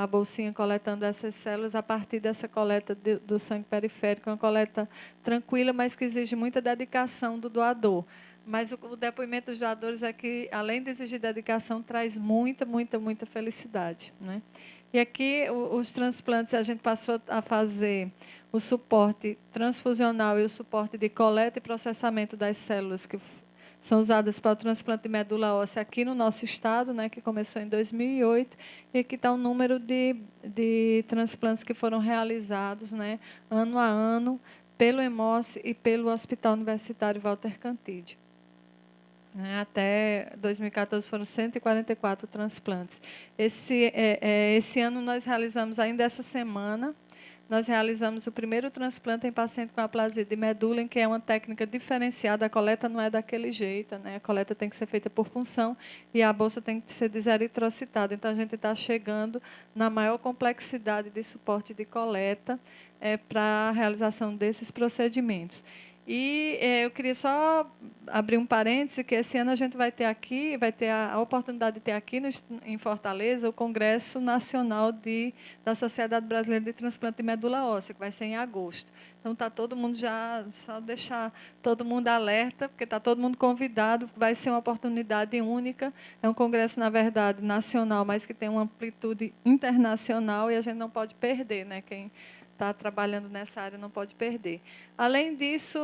bolsinha coletando essas células a partir dessa coleta do sangue periférico, uma coleta tranquila, mas que exige muita dedicação do doador. Mas o depoimento dos doadores é que, além de exigir dedicação, traz muita, muita, muita felicidade, né? E aqui, os transplantes, a gente passou a fazer o suporte transfusional e o suporte de coleta e processamento das células que são usadas para o transplante de medula óssea aqui no nosso estado, né, que começou em 2008, e aqui está o número de transplantes que foram realizados, né, ano a ano, pelo Hemose e pelo Hospital Universitário Walter Cantide. Até 2014 foram 144 transplantes. Esse ano nós realizamos, ainda essa semana, nós realizamos o primeiro transplante em paciente com aplasia de medula, em que é uma técnica diferenciada. A coleta não é daquele jeito, né? A coleta tem que ser feita por punção e a bolsa tem que ser deseritrocitada. Então, a gente está chegando na maior complexidade de suporte de coleta para a realização desses procedimentos. E eu queria só abrir um parêntese, que esse ano a gente vai ter a oportunidade de ter aqui em Fortaleza o Congresso Nacional da Sociedade Brasileira de Transplante de Medula Óssea, que vai ser em agosto. Então, está todo mundo só deixar todo mundo alerta, porque está todo mundo convidado, vai ser uma oportunidade única. É um congresso, na verdade, nacional, mas que tem uma amplitude internacional e a gente não pode perder, né? Quem está trabalhando nessa área não pode perder. Além disso,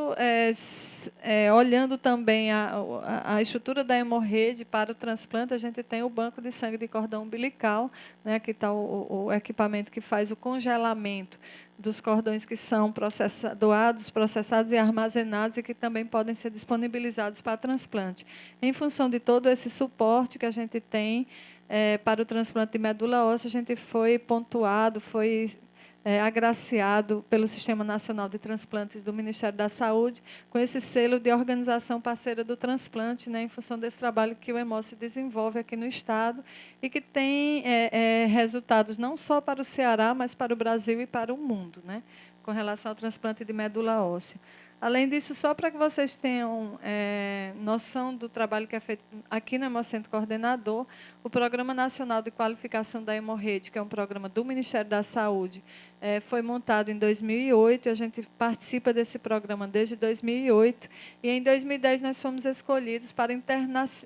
olhando também a estrutura da hemorroide para o transplante, a gente tem o banco de sangue de cordão umbilical, né? Aqui está o equipamento que faz o congelamento dos cordões que são doados, processados e armazenados e que também podem ser disponibilizados para transplante. Em função de todo esse suporte que a gente tem, para o transplante de medula óssea, a gente foi pontuado, foi agraciado pelo Sistema Nacional de Transplantes do Ministério da Saúde, com esse selo de organização parceira do transplante, né, em função desse trabalho que o Hemócio desenvolve aqui no Estado e que tem resultados não só para o Ceará, mas para o Brasil e para o mundo, né, com relação ao transplante de medula óssea. Além disso, só para que vocês tenham noção do trabalho que é feito aqui no Hemocentro Coordenador, o Programa Nacional de Qualificação da Hemorrede, que é um programa do Ministério da Saúde, foi montado em 2008, a gente participa desse programa desde 2008, e em 2010 nós fomos escolhidos para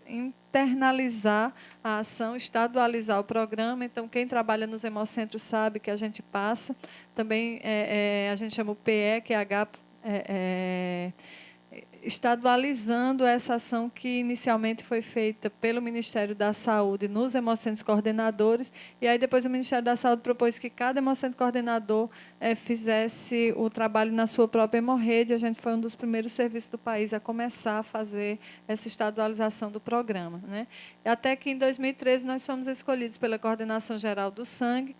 internalizar a ação, estadualizar o programa. Então, quem trabalha nos hemocentros sabe que a gente passa, também a gente chama o PE, estadualizando essa ação que inicialmente foi feita pelo Ministério da Saúde nos hemocentros coordenadores, e aí depois o Ministério da Saúde propôs que cada hemocentro coordenador fizesse o trabalho na sua própria hemorrede. A gente foi um dos primeiros serviços do país a começar a fazer essa estadualização do programa, né? Até que em 2013 nós fomos escolhidos pela Coordenação Geral do Sangue,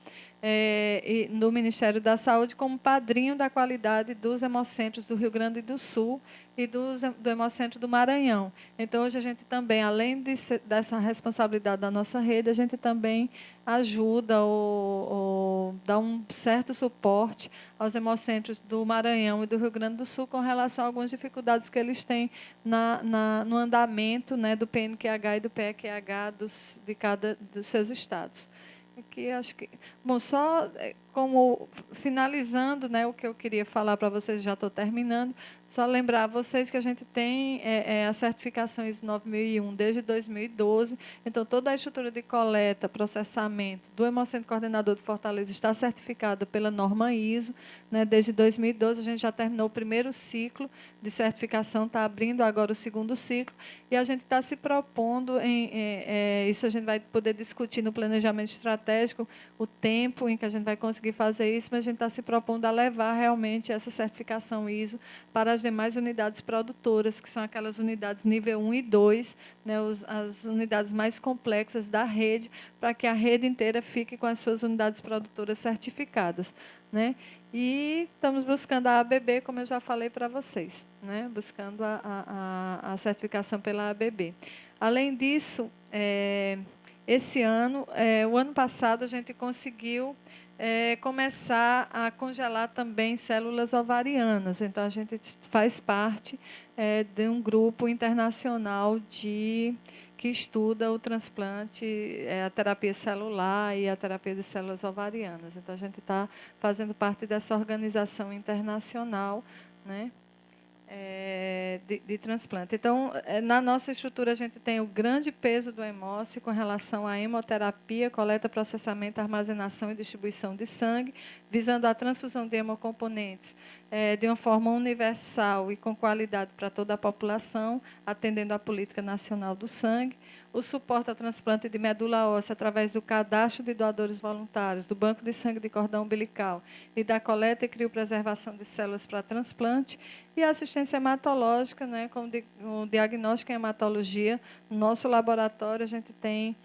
e no Ministério da Saúde, como padrinho da qualidade dos hemocentros do Rio Grande do Sul e do Hemocentro do Maranhão. Então, hoje a gente também, além dessa responsabilidade da nossa rede, a gente também ajuda ou dá um certo suporte aos hemocentros do Maranhão e do Rio Grande do Sul com relação a algumas dificuldades que eles têm no andamento, né, do PNQH e do PEQH de cada dos seus estados. Aqui acho que, bom, só como finalizando, né, o que eu queria falar para vocês, já estou terminando, só lembrar a vocês que a gente tem a certificação ISO 9001 desde 2012, então toda a estrutura de coleta, processamento do Hemocentro Coordenador de Fortaleza está certificada pela norma ISO, né, desde 2012, a gente já terminou o primeiro ciclo de certificação, está abrindo agora o segundo ciclo, e a gente está se propondo, isso a gente vai poder discutir no planejamento estratégico, o tempo em que a gente vai conseguir fazer isso, mas a gente está se propondo a levar realmente essa certificação ISO para as demais unidades produtoras, que são aquelas unidades nível 1 e 2, né, as unidades mais complexas da rede, para que a rede inteira fique com as suas unidades produtoras certificadas, né? E estamos buscando a ABB, como eu já falei para vocês, né? Buscando a certificação pela ABB. Além disso, esse ano, o ano passado, a gente conseguiu começar a congelar também células ovarianas. Então, a gente faz parte de um grupo internacional que estuda o transplante, a terapia celular e a terapia de células ovarianas. Então, a gente está fazendo parte dessa organização internacional, né, de transplante. Então, na nossa estrutura, a gente tem o grande peso do hemócio com relação à hemoterapia, coleta, processamento, armazenação e distribuição de sangue, visando a transfusão de hemocomponentes de uma forma universal e com qualidade para toda a população, atendendo à política nacional do sangue. O suporte ao transplante de medula óssea através do cadastro de doadores voluntários, do banco de sangue de cordão umbilical e da coleta e criopreservação de células para transplante, e a assistência hematológica, né, com o diagnóstico em hematologia. No nosso laboratório, a gente tem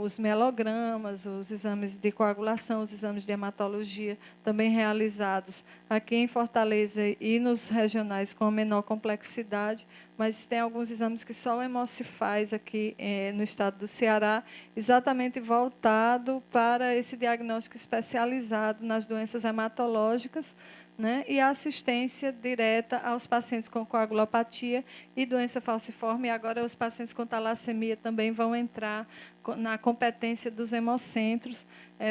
os mielogramas, os exames de coagulação, os exames de hematologia, também realizados aqui em Fortaleza e nos regionais com menor complexidade, mas tem alguns exames que só o Hemócio faz aqui no estado do Ceará, exatamente voltado para esse diagnóstico especializado nas doenças hematológicas, né, e a assistência direta aos pacientes com coagulopatia e doença falciforme. E agora os pacientes com talassemia também vão entrar na competência dos hemocentros,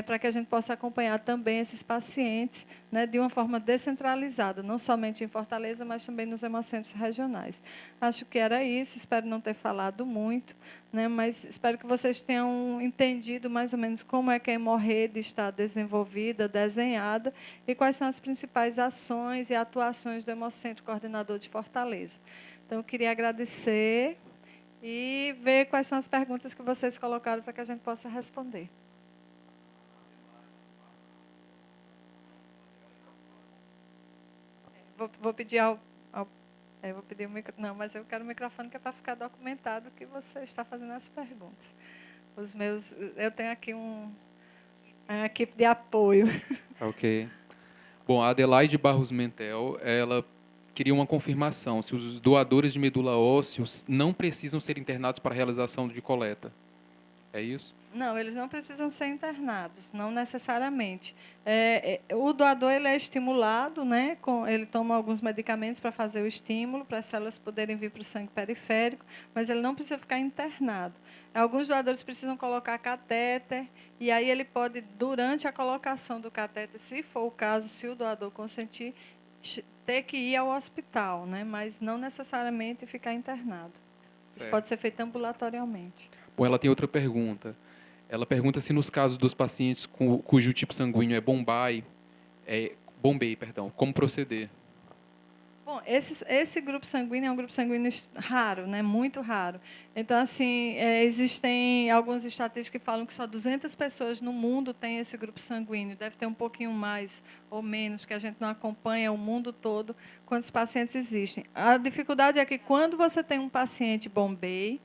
para que a gente possa acompanhar também esses pacientes, né, de uma forma descentralizada, não somente em Fortaleza, mas também nos hemocentros regionais. Acho que era isso, espero não ter falado muito, né, mas espero que vocês tenham entendido mais ou menos como é que a hemorrede está desenvolvida, desenhada, e quais são as principais ações e atuações do Hemocentro Coordenador de Fortaleza. Então, eu queria agradecer e ver quais são as perguntas que vocês colocaram para que a gente possa responder. Vou pedir vou pedir o microfone. Não, mas eu quero o microfone que é para ficar documentado que você está fazendo as perguntas. Eu tenho aqui uma equipe de apoio. Ok. Bom, a Adelaide Barros Mentel, ela queria uma confirmação se os doadores de medula ósseos não precisam ser internados para a realização de coleta. É isso? Não, eles não precisam ser internados, não necessariamente. O doador ele é estimulado, né? Ele toma alguns medicamentos para fazer o estímulo, para as células poderem vir para o sangue periférico, mas ele não precisa ficar internado. Alguns doadores precisam colocar catéter, e aí ele pode, durante a colocação do catéter, se for o caso, se o doador consentir, ter que ir ao hospital, né? Mas não necessariamente ficar internado. Isso Certo. pode ser feito ambulatorialmente. Bom, ela tem outra pergunta. Ela pergunta se nos casos dos pacientes cujo tipo sanguíneo é Bombay, como proceder. Bom, esse grupo sanguíneo é um grupo sanguíneo raro, né? Muito raro. Então, assim, existem algumas estatísticas que falam que só 200 pessoas no mundo têm esse grupo sanguíneo. Deve ter um pouquinho mais ou menos, porque a gente não acompanha o mundo todo quantos pacientes existem. A dificuldade é que quando você tem um paciente Bombay,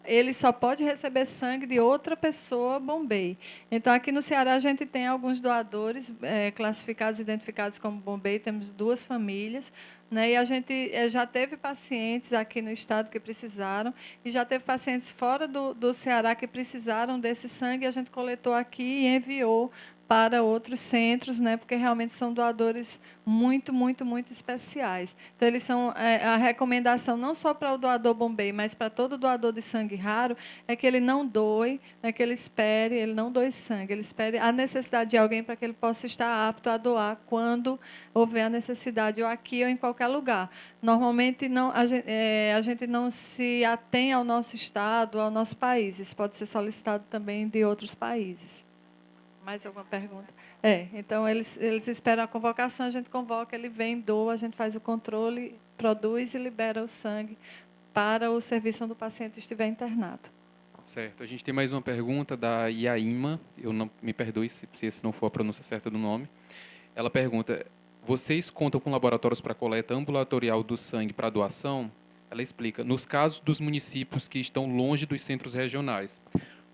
ele só pode receber sangue de outra pessoa Bombay. Então, aqui no Ceará, a gente tem alguns doadores classificados, identificados como Bombay, temos 2 famílias, né? E a gente já teve pacientes aqui no estado que precisaram, e já teve pacientes fora do Ceará que precisaram desse sangue, e a gente coletou aqui e enviou para outros centros, né? Porque realmente são doadores muito, muito, muito especiais. Então, eles são a recomendação não só para o doador Bombay, mas para todo doador de sangue raro, é que ele não doe, é que ele não doe sangue, ele espere a necessidade de alguém para que ele possa estar apto a doar quando houver a necessidade, ou aqui ou em qualquer lugar. Normalmente, a gente não se atém ao nosso estado, ao nosso país. Isso pode ser solicitado também de outros países. Mais alguma pergunta? Então eles esperam a convocação, a gente convoca, ele vem, doa, a gente faz o controle, produz e libera o sangue para o serviço onde o paciente estiver internado. Certo. A gente tem mais uma pergunta da Iaima. Eu não me perdoe se esse não for a pronúncia certa do nome. Ela pergunta: vocês contam com laboratórios para coleta ambulatorial do sangue para doação? Ela explica: nos casos dos municípios que estão longe dos centros regionais,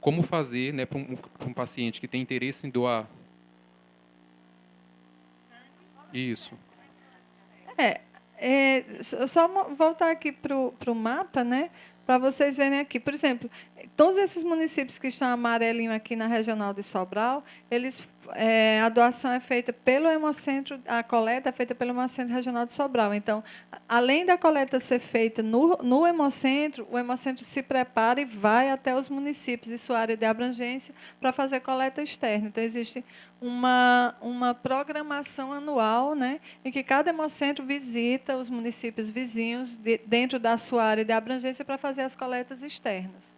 como fazer, né, para um paciente que tem interesse em doar? Isso. Só voltar aqui para o mapa, né? Para vocês verem aqui. Por exemplo, todos esses municípios que estão amarelinho aqui na regional de Sobral, a doação é feita pelo Hemocentro, a coleta é feita pelo Hemocentro Regional de Sobral. Então, além da coleta ser feita no Hemocentro, o Hemocentro se prepara e vai até os municípios e sua área de abrangência para fazer coleta externa. Então, existe uma programação anual, né, em que cada Hemocentro visita os municípios vizinhos dentro da sua área de abrangência para fazer as coletas externas.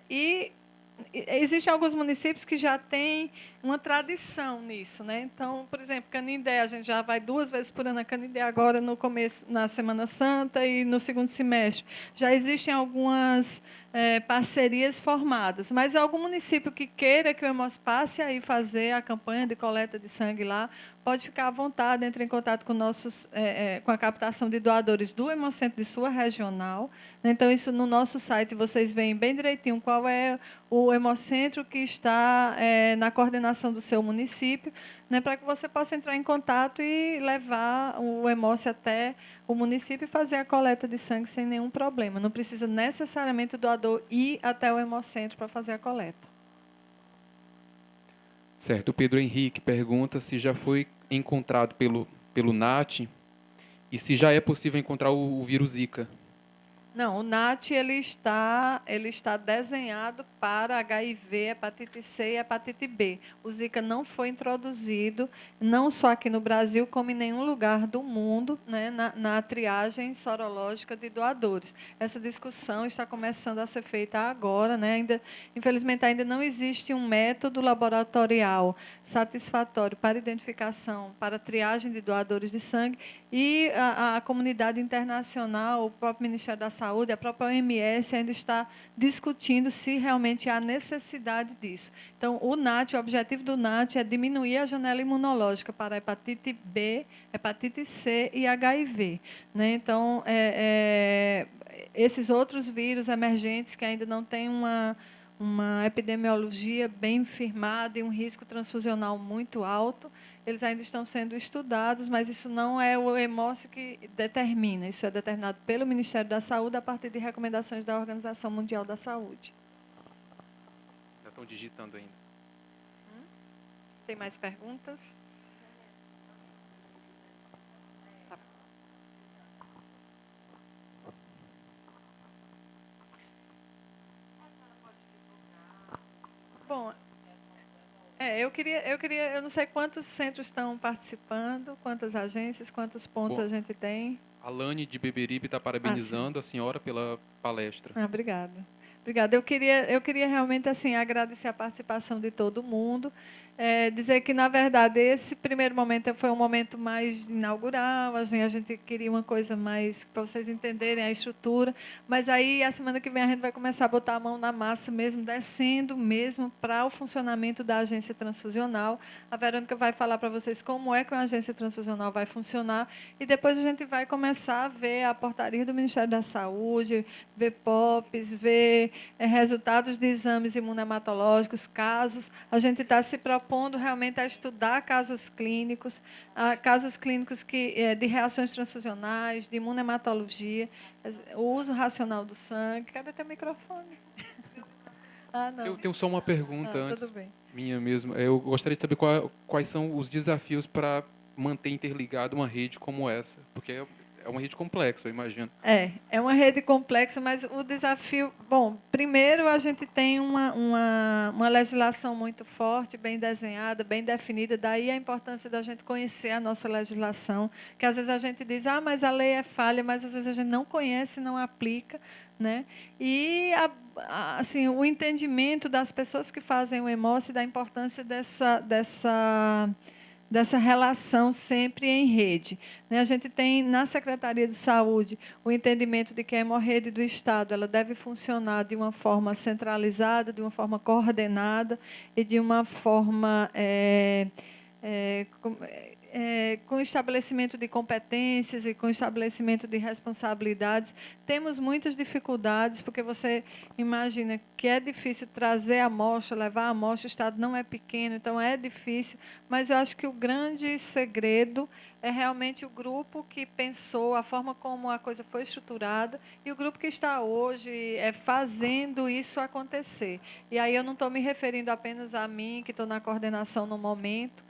E existem alguns municípios que já têm uma tradição nisso, né? Então, por exemplo, Canindé, a gente já vai 2 vezes por ano a Canindé agora no começo, na Semana Santa e no segundo semestre. Já existem algumas parcerias formadas, mas algum município que queira que o Hemos passe aí fazer a campanha de coleta de sangue lá, pode ficar à vontade, entre em contato com com a captação de doadores do Hemocentro de sua regional. Então, isso no nosso site, vocês veem bem direitinho qual é o Hemocentro que está na coordenação do seu município, né, para que você possa entrar em contato e levar o hemócio até o município e fazer a coleta de sangue sem nenhum problema. Não precisa necessariamente o doador ir até o Hemocentro para fazer a coleta. Certo. O Pedro Henrique pergunta se já foi encontrado pelo NAT e se já é possível encontrar o vírus Zika. Não, o NAT ele está desenhado para HIV, hepatite C e hepatite B. O Zika não foi introduzido, não só aqui no Brasil, como em nenhum lugar do mundo, né, na triagem sorológica de doadores. Essa discussão está começando a ser feita agora, né? Infelizmente, ainda não existe um método laboratorial satisfatório para identificação, para triagem de doadores de sangue, e a comunidade internacional, o próprio Ministério da Saúde, a própria OMS ainda está discutindo se realmente há necessidade disso. Então, o objetivo do NAT é diminuir a janela imunológica para hepatite B, hepatite C e HIV. Né? Então, esses outros vírus emergentes que ainda não têm uma epidemiologia bem firmada e um risco transfusional muito alto. Eles ainda estão sendo estudados, mas isso não é o EMOS que determina. Isso é determinado pelo Ministério da Saúde a partir de recomendações da Organização Mundial da Saúde. Já estão digitando ainda. Tem mais perguntas? Tá. Bom, eu não sei quantos centros estão participando, quantas agências, quantos pontos Bom, a gente tem. A Lani de Beberibe está parabenizando a senhora pela palestra. Obrigada. Obrigada. Eu queria realmente assim agradecer a participação de todo mundo. Dizer que, na verdade, esse primeiro momento foi um momento mais inaugural, assim, a gente queria uma coisa mais, para vocês entenderem a estrutura, mas aí, a semana que vem, a gente vai começar a botar a mão na massa mesmo, descendo mesmo para o funcionamento da agência transfusional. A Verônica vai falar para vocês como é que a agência transfusional vai funcionar, e depois a gente vai começar a ver a portaria do Ministério da Saúde, ver POPs, ver resultados de exames imunematológicos, casos. A gente está se propondo realmente a estudar casos clínicos de reações transfusionais, de imunematologia, o uso racional do sangue. Cadê teu microfone? Não. Eu tenho só uma pergunta antes, tudo bem. minha mesmo. Eu gostaria de saber quais são os desafios para manter interligado uma rede como essa, porque é uma rede complexa, eu imagino. É uma rede complexa, mas o desafio... Bom, primeiro a gente tem uma legislação muito forte, bem desenhada, bem definida, daí a importância da gente conhecer a nossa legislação, que às vezes a gente diz, mas a lei é falha, mas às vezes a gente não conhece, não aplica, né? E assim, o entendimento das pessoas que fazem o EMOS da importância dessa relação sempre em rede. A gente tem na Secretaria de Saúde o entendimento de que a hemorrede do Estado ela deve funcionar de uma forma centralizada, de uma forma coordenada e de uma forma com estabelecimento de competências e com estabelecimento de responsabilidades. Temos muitas dificuldades, porque você imagina que é difícil trazer a amostra, levar a amostra, o Estado não é pequeno, então é difícil, mas eu acho que o grande segredo é realmente o grupo que pensou, a forma como a coisa foi estruturada e o grupo que está hoje fazendo isso acontecer. E aí eu não estou me referindo apenas a mim, que estou na coordenação no momento,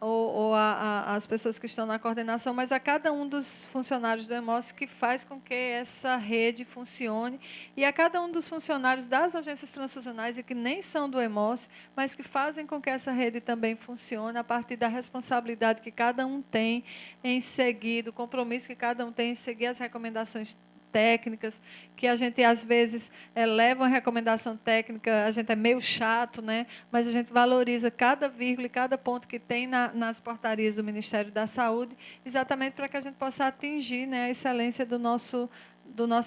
ou as pessoas que estão na coordenação, mas a cada um dos funcionários do EMOS que faz com que essa rede funcione, e a cada um dos funcionários das agências transfusionais, e que nem são do EMOS, mas que fazem com que essa rede também funcione, a partir da responsabilidade que cada um tem em seguir, do compromisso que cada um tem em seguir as recomendações técnicas, que a gente, às vezes, leva uma recomendação técnica, a gente é meio chato, né? Mas a gente valoriza cada vírgula e cada ponto que tem nas portarias do Ministério da Saúde, exatamente para que a gente possa atingir, né, a excelência do nosso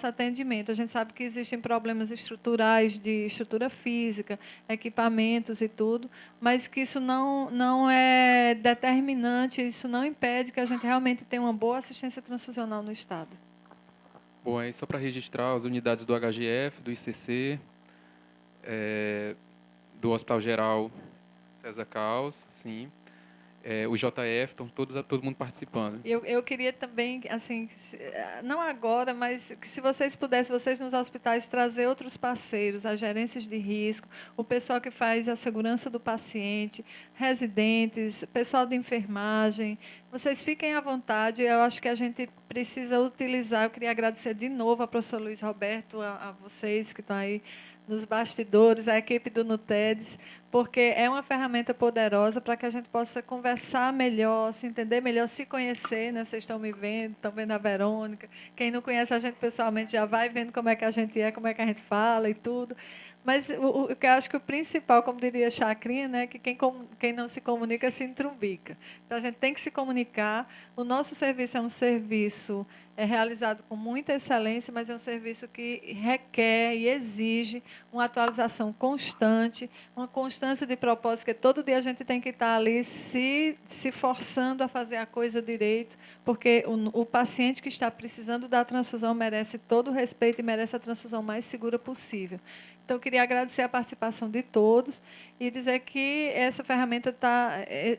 atendimento. A gente sabe que existem problemas estruturais, de estrutura física, equipamentos e tudo, mas que isso não é determinante, isso não impede que a gente realmente tenha uma boa assistência transfusional no Estado. Bom, aí só para registrar as unidades do HGF, do ICC, do Hospital Geral César Caos, sim. O JF, estão todo mundo participando. Eu queria também, assim, não agora, mas que se vocês pudessem, vocês nos hospitais, trazer outros parceiros, as gerências de risco, o pessoal que faz a segurança do paciente, residentes, pessoal de enfermagem, vocês fiquem à vontade. Eu acho que a gente precisa utilizar, eu queria agradecer de novo ao professor Luiz Roberto, a vocês que estão aí nos bastidores, a equipe do NUTEDS, porque é uma ferramenta poderosa para que a gente possa conversar melhor, se entender melhor, se conhecer, né? Vocês estão me vendo, estão vendo a Verônica. Quem não conhece a gente pessoalmente já vai vendo como é que a gente é, como é que a gente fala e tudo. Mas o que eu acho que o principal, como diria Chacrinha, né, que quem não se comunica se entrubica. Então, a gente tem que se comunicar. O nosso serviço é um serviço realizado com muita excelência, mas é um serviço que requer e exige uma atualização constante, uma constância de propósito, que todo dia a gente tem que estar ali se forçando a fazer a coisa direito, porque o paciente que está precisando da transfusão merece todo o respeito e merece a transfusão mais segura possível. Então, eu queria agradecer a participação de todos e dizer que essa ferramenta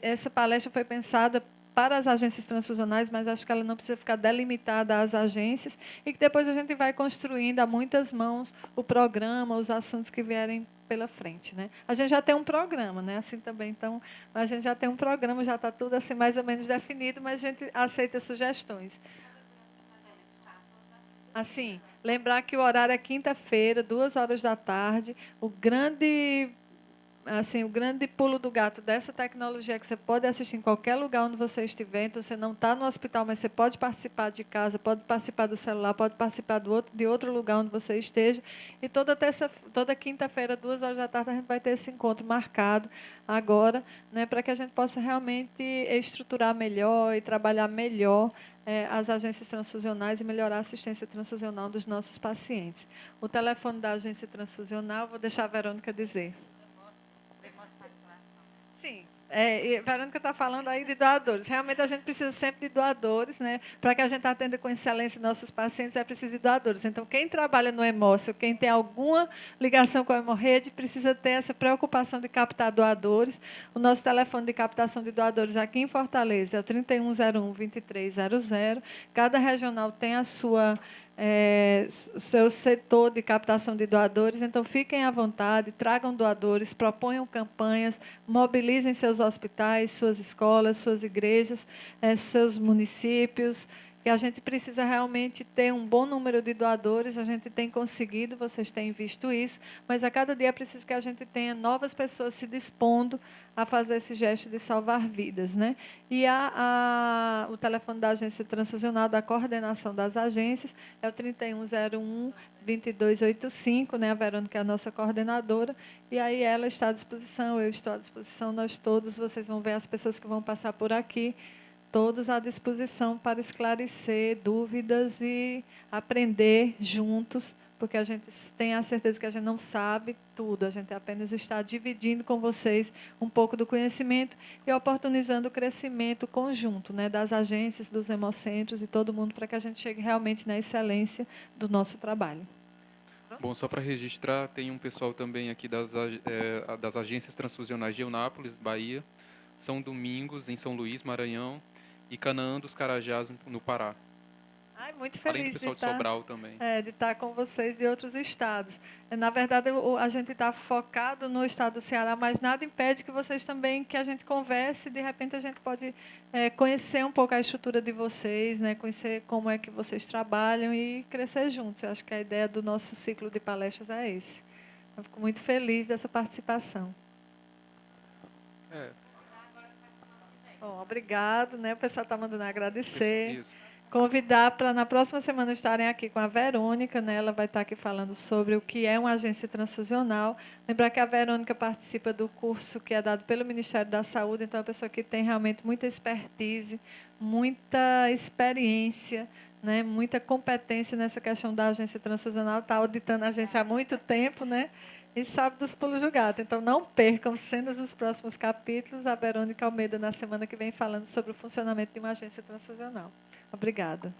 essa palestra foi pensada para as agências transfusionais, mas acho que ela não precisa ficar delimitada às agências e que depois a gente vai construindo a muitas mãos o programa, os assuntos que vierem pela frente, né? A gente já tem um programa, né? Assim também, então, a gente já tem um programa, já está tudo assim mais ou menos definido, mas a gente aceita sugestões. Assim, lembrar que o horário é quinta-feira, 2 horas da tarde. O grande pulo do gato dessa tecnologia é que você pode assistir em qualquer lugar onde você estiver. Então, você não está no hospital, mas você pode participar de casa, pode participar do celular, pode participar de outro lugar onde você esteja. E toda quinta-feira, 2 horas da tarde, a gente vai ter esse encontro marcado agora, né, para que a gente possa realmente estruturar melhor e trabalhar melhor as agências transfusionais e melhorar a assistência transfusional dos nossos pacientes. O telefone da agência transfusional, vou deixar a Verônica dizer. Sim, e a Verônica está falando aí de doadores. Realmente a gente precisa sempre de doadores, né? Para que a gente atenda com excelência nossos pacientes, é preciso de doadores. Então, quem trabalha no Hemócio, quem tem alguma ligação com a Hemorrede, precisa ter essa preocupação de captar doadores. O nosso telefone de captação de doadores aqui em Fortaleza é o 3101-2300. Cada regional tem a seu setor de captação de doadores, então fiquem à vontade, tragam doadores, proponham campanhas, mobilizem seus hospitais, suas escolas, suas igrejas, seus municípios, que a gente precisa realmente ter um bom número de doadores, a gente tem conseguido, vocês têm visto isso, mas a cada dia é preciso que a gente tenha novas pessoas se dispondo a fazer esse gesto de salvar vidas, né? E o telefone da agência transfusional, da coordenação das agências, é o 3101-2285, né? A Verônica é a nossa coordenadora, e aí ela está à disposição, eu estou à disposição, nós todos, vocês vão ver as pessoas que vão passar por aqui, todos à disposição para esclarecer dúvidas e aprender juntos, porque a gente tem a certeza que a gente não sabe tudo, a gente apenas está dividindo com vocês um pouco do conhecimento e oportunizando o crescimento conjunto, né, das agências, dos hemocentros e todo mundo, para que a gente chegue realmente na excelência do nosso trabalho. Bom, só para registrar, tem um pessoal também aqui das agências transfusionais de Eunápolis, Bahia, São Domingos, em São Luís, Maranhão, e Canaã dos Carajás, no Pará. Ai, muito Além do feliz pessoal de Sobral também. de estar com vocês de outros estados. Na verdade, a gente está focado no estado do Ceará, mas nada impede que vocês também, que a gente converse, de repente a gente pode conhecer um pouco a estrutura de vocês, né, conhecer como é que vocês trabalham e crescer juntos. Eu acho que a ideia do nosso ciclo de palestras é esse. Eu fico muito feliz dessa participação. Bom, obrigado, né? O pessoal está mandando agradecer. Isso. Convidar para na próxima semana estarem aqui com a Verônica, né? Ela vai estar aqui falando sobre o que é uma agência transfusional. Lembrar que a Verônica participa do curso que é dado pelo Ministério da Saúde, então é uma pessoa que tem realmente muita expertise, muita experiência, né? Muita competência nessa questão da agência transfusional, está auditando a agência há muito tempo, né? E sabe dos pulos do gato. Então, não percam cenas dos próximos capítulos. A Verônica Almeida, na semana que vem, falando sobre o funcionamento de uma agência transfusional. Obrigada.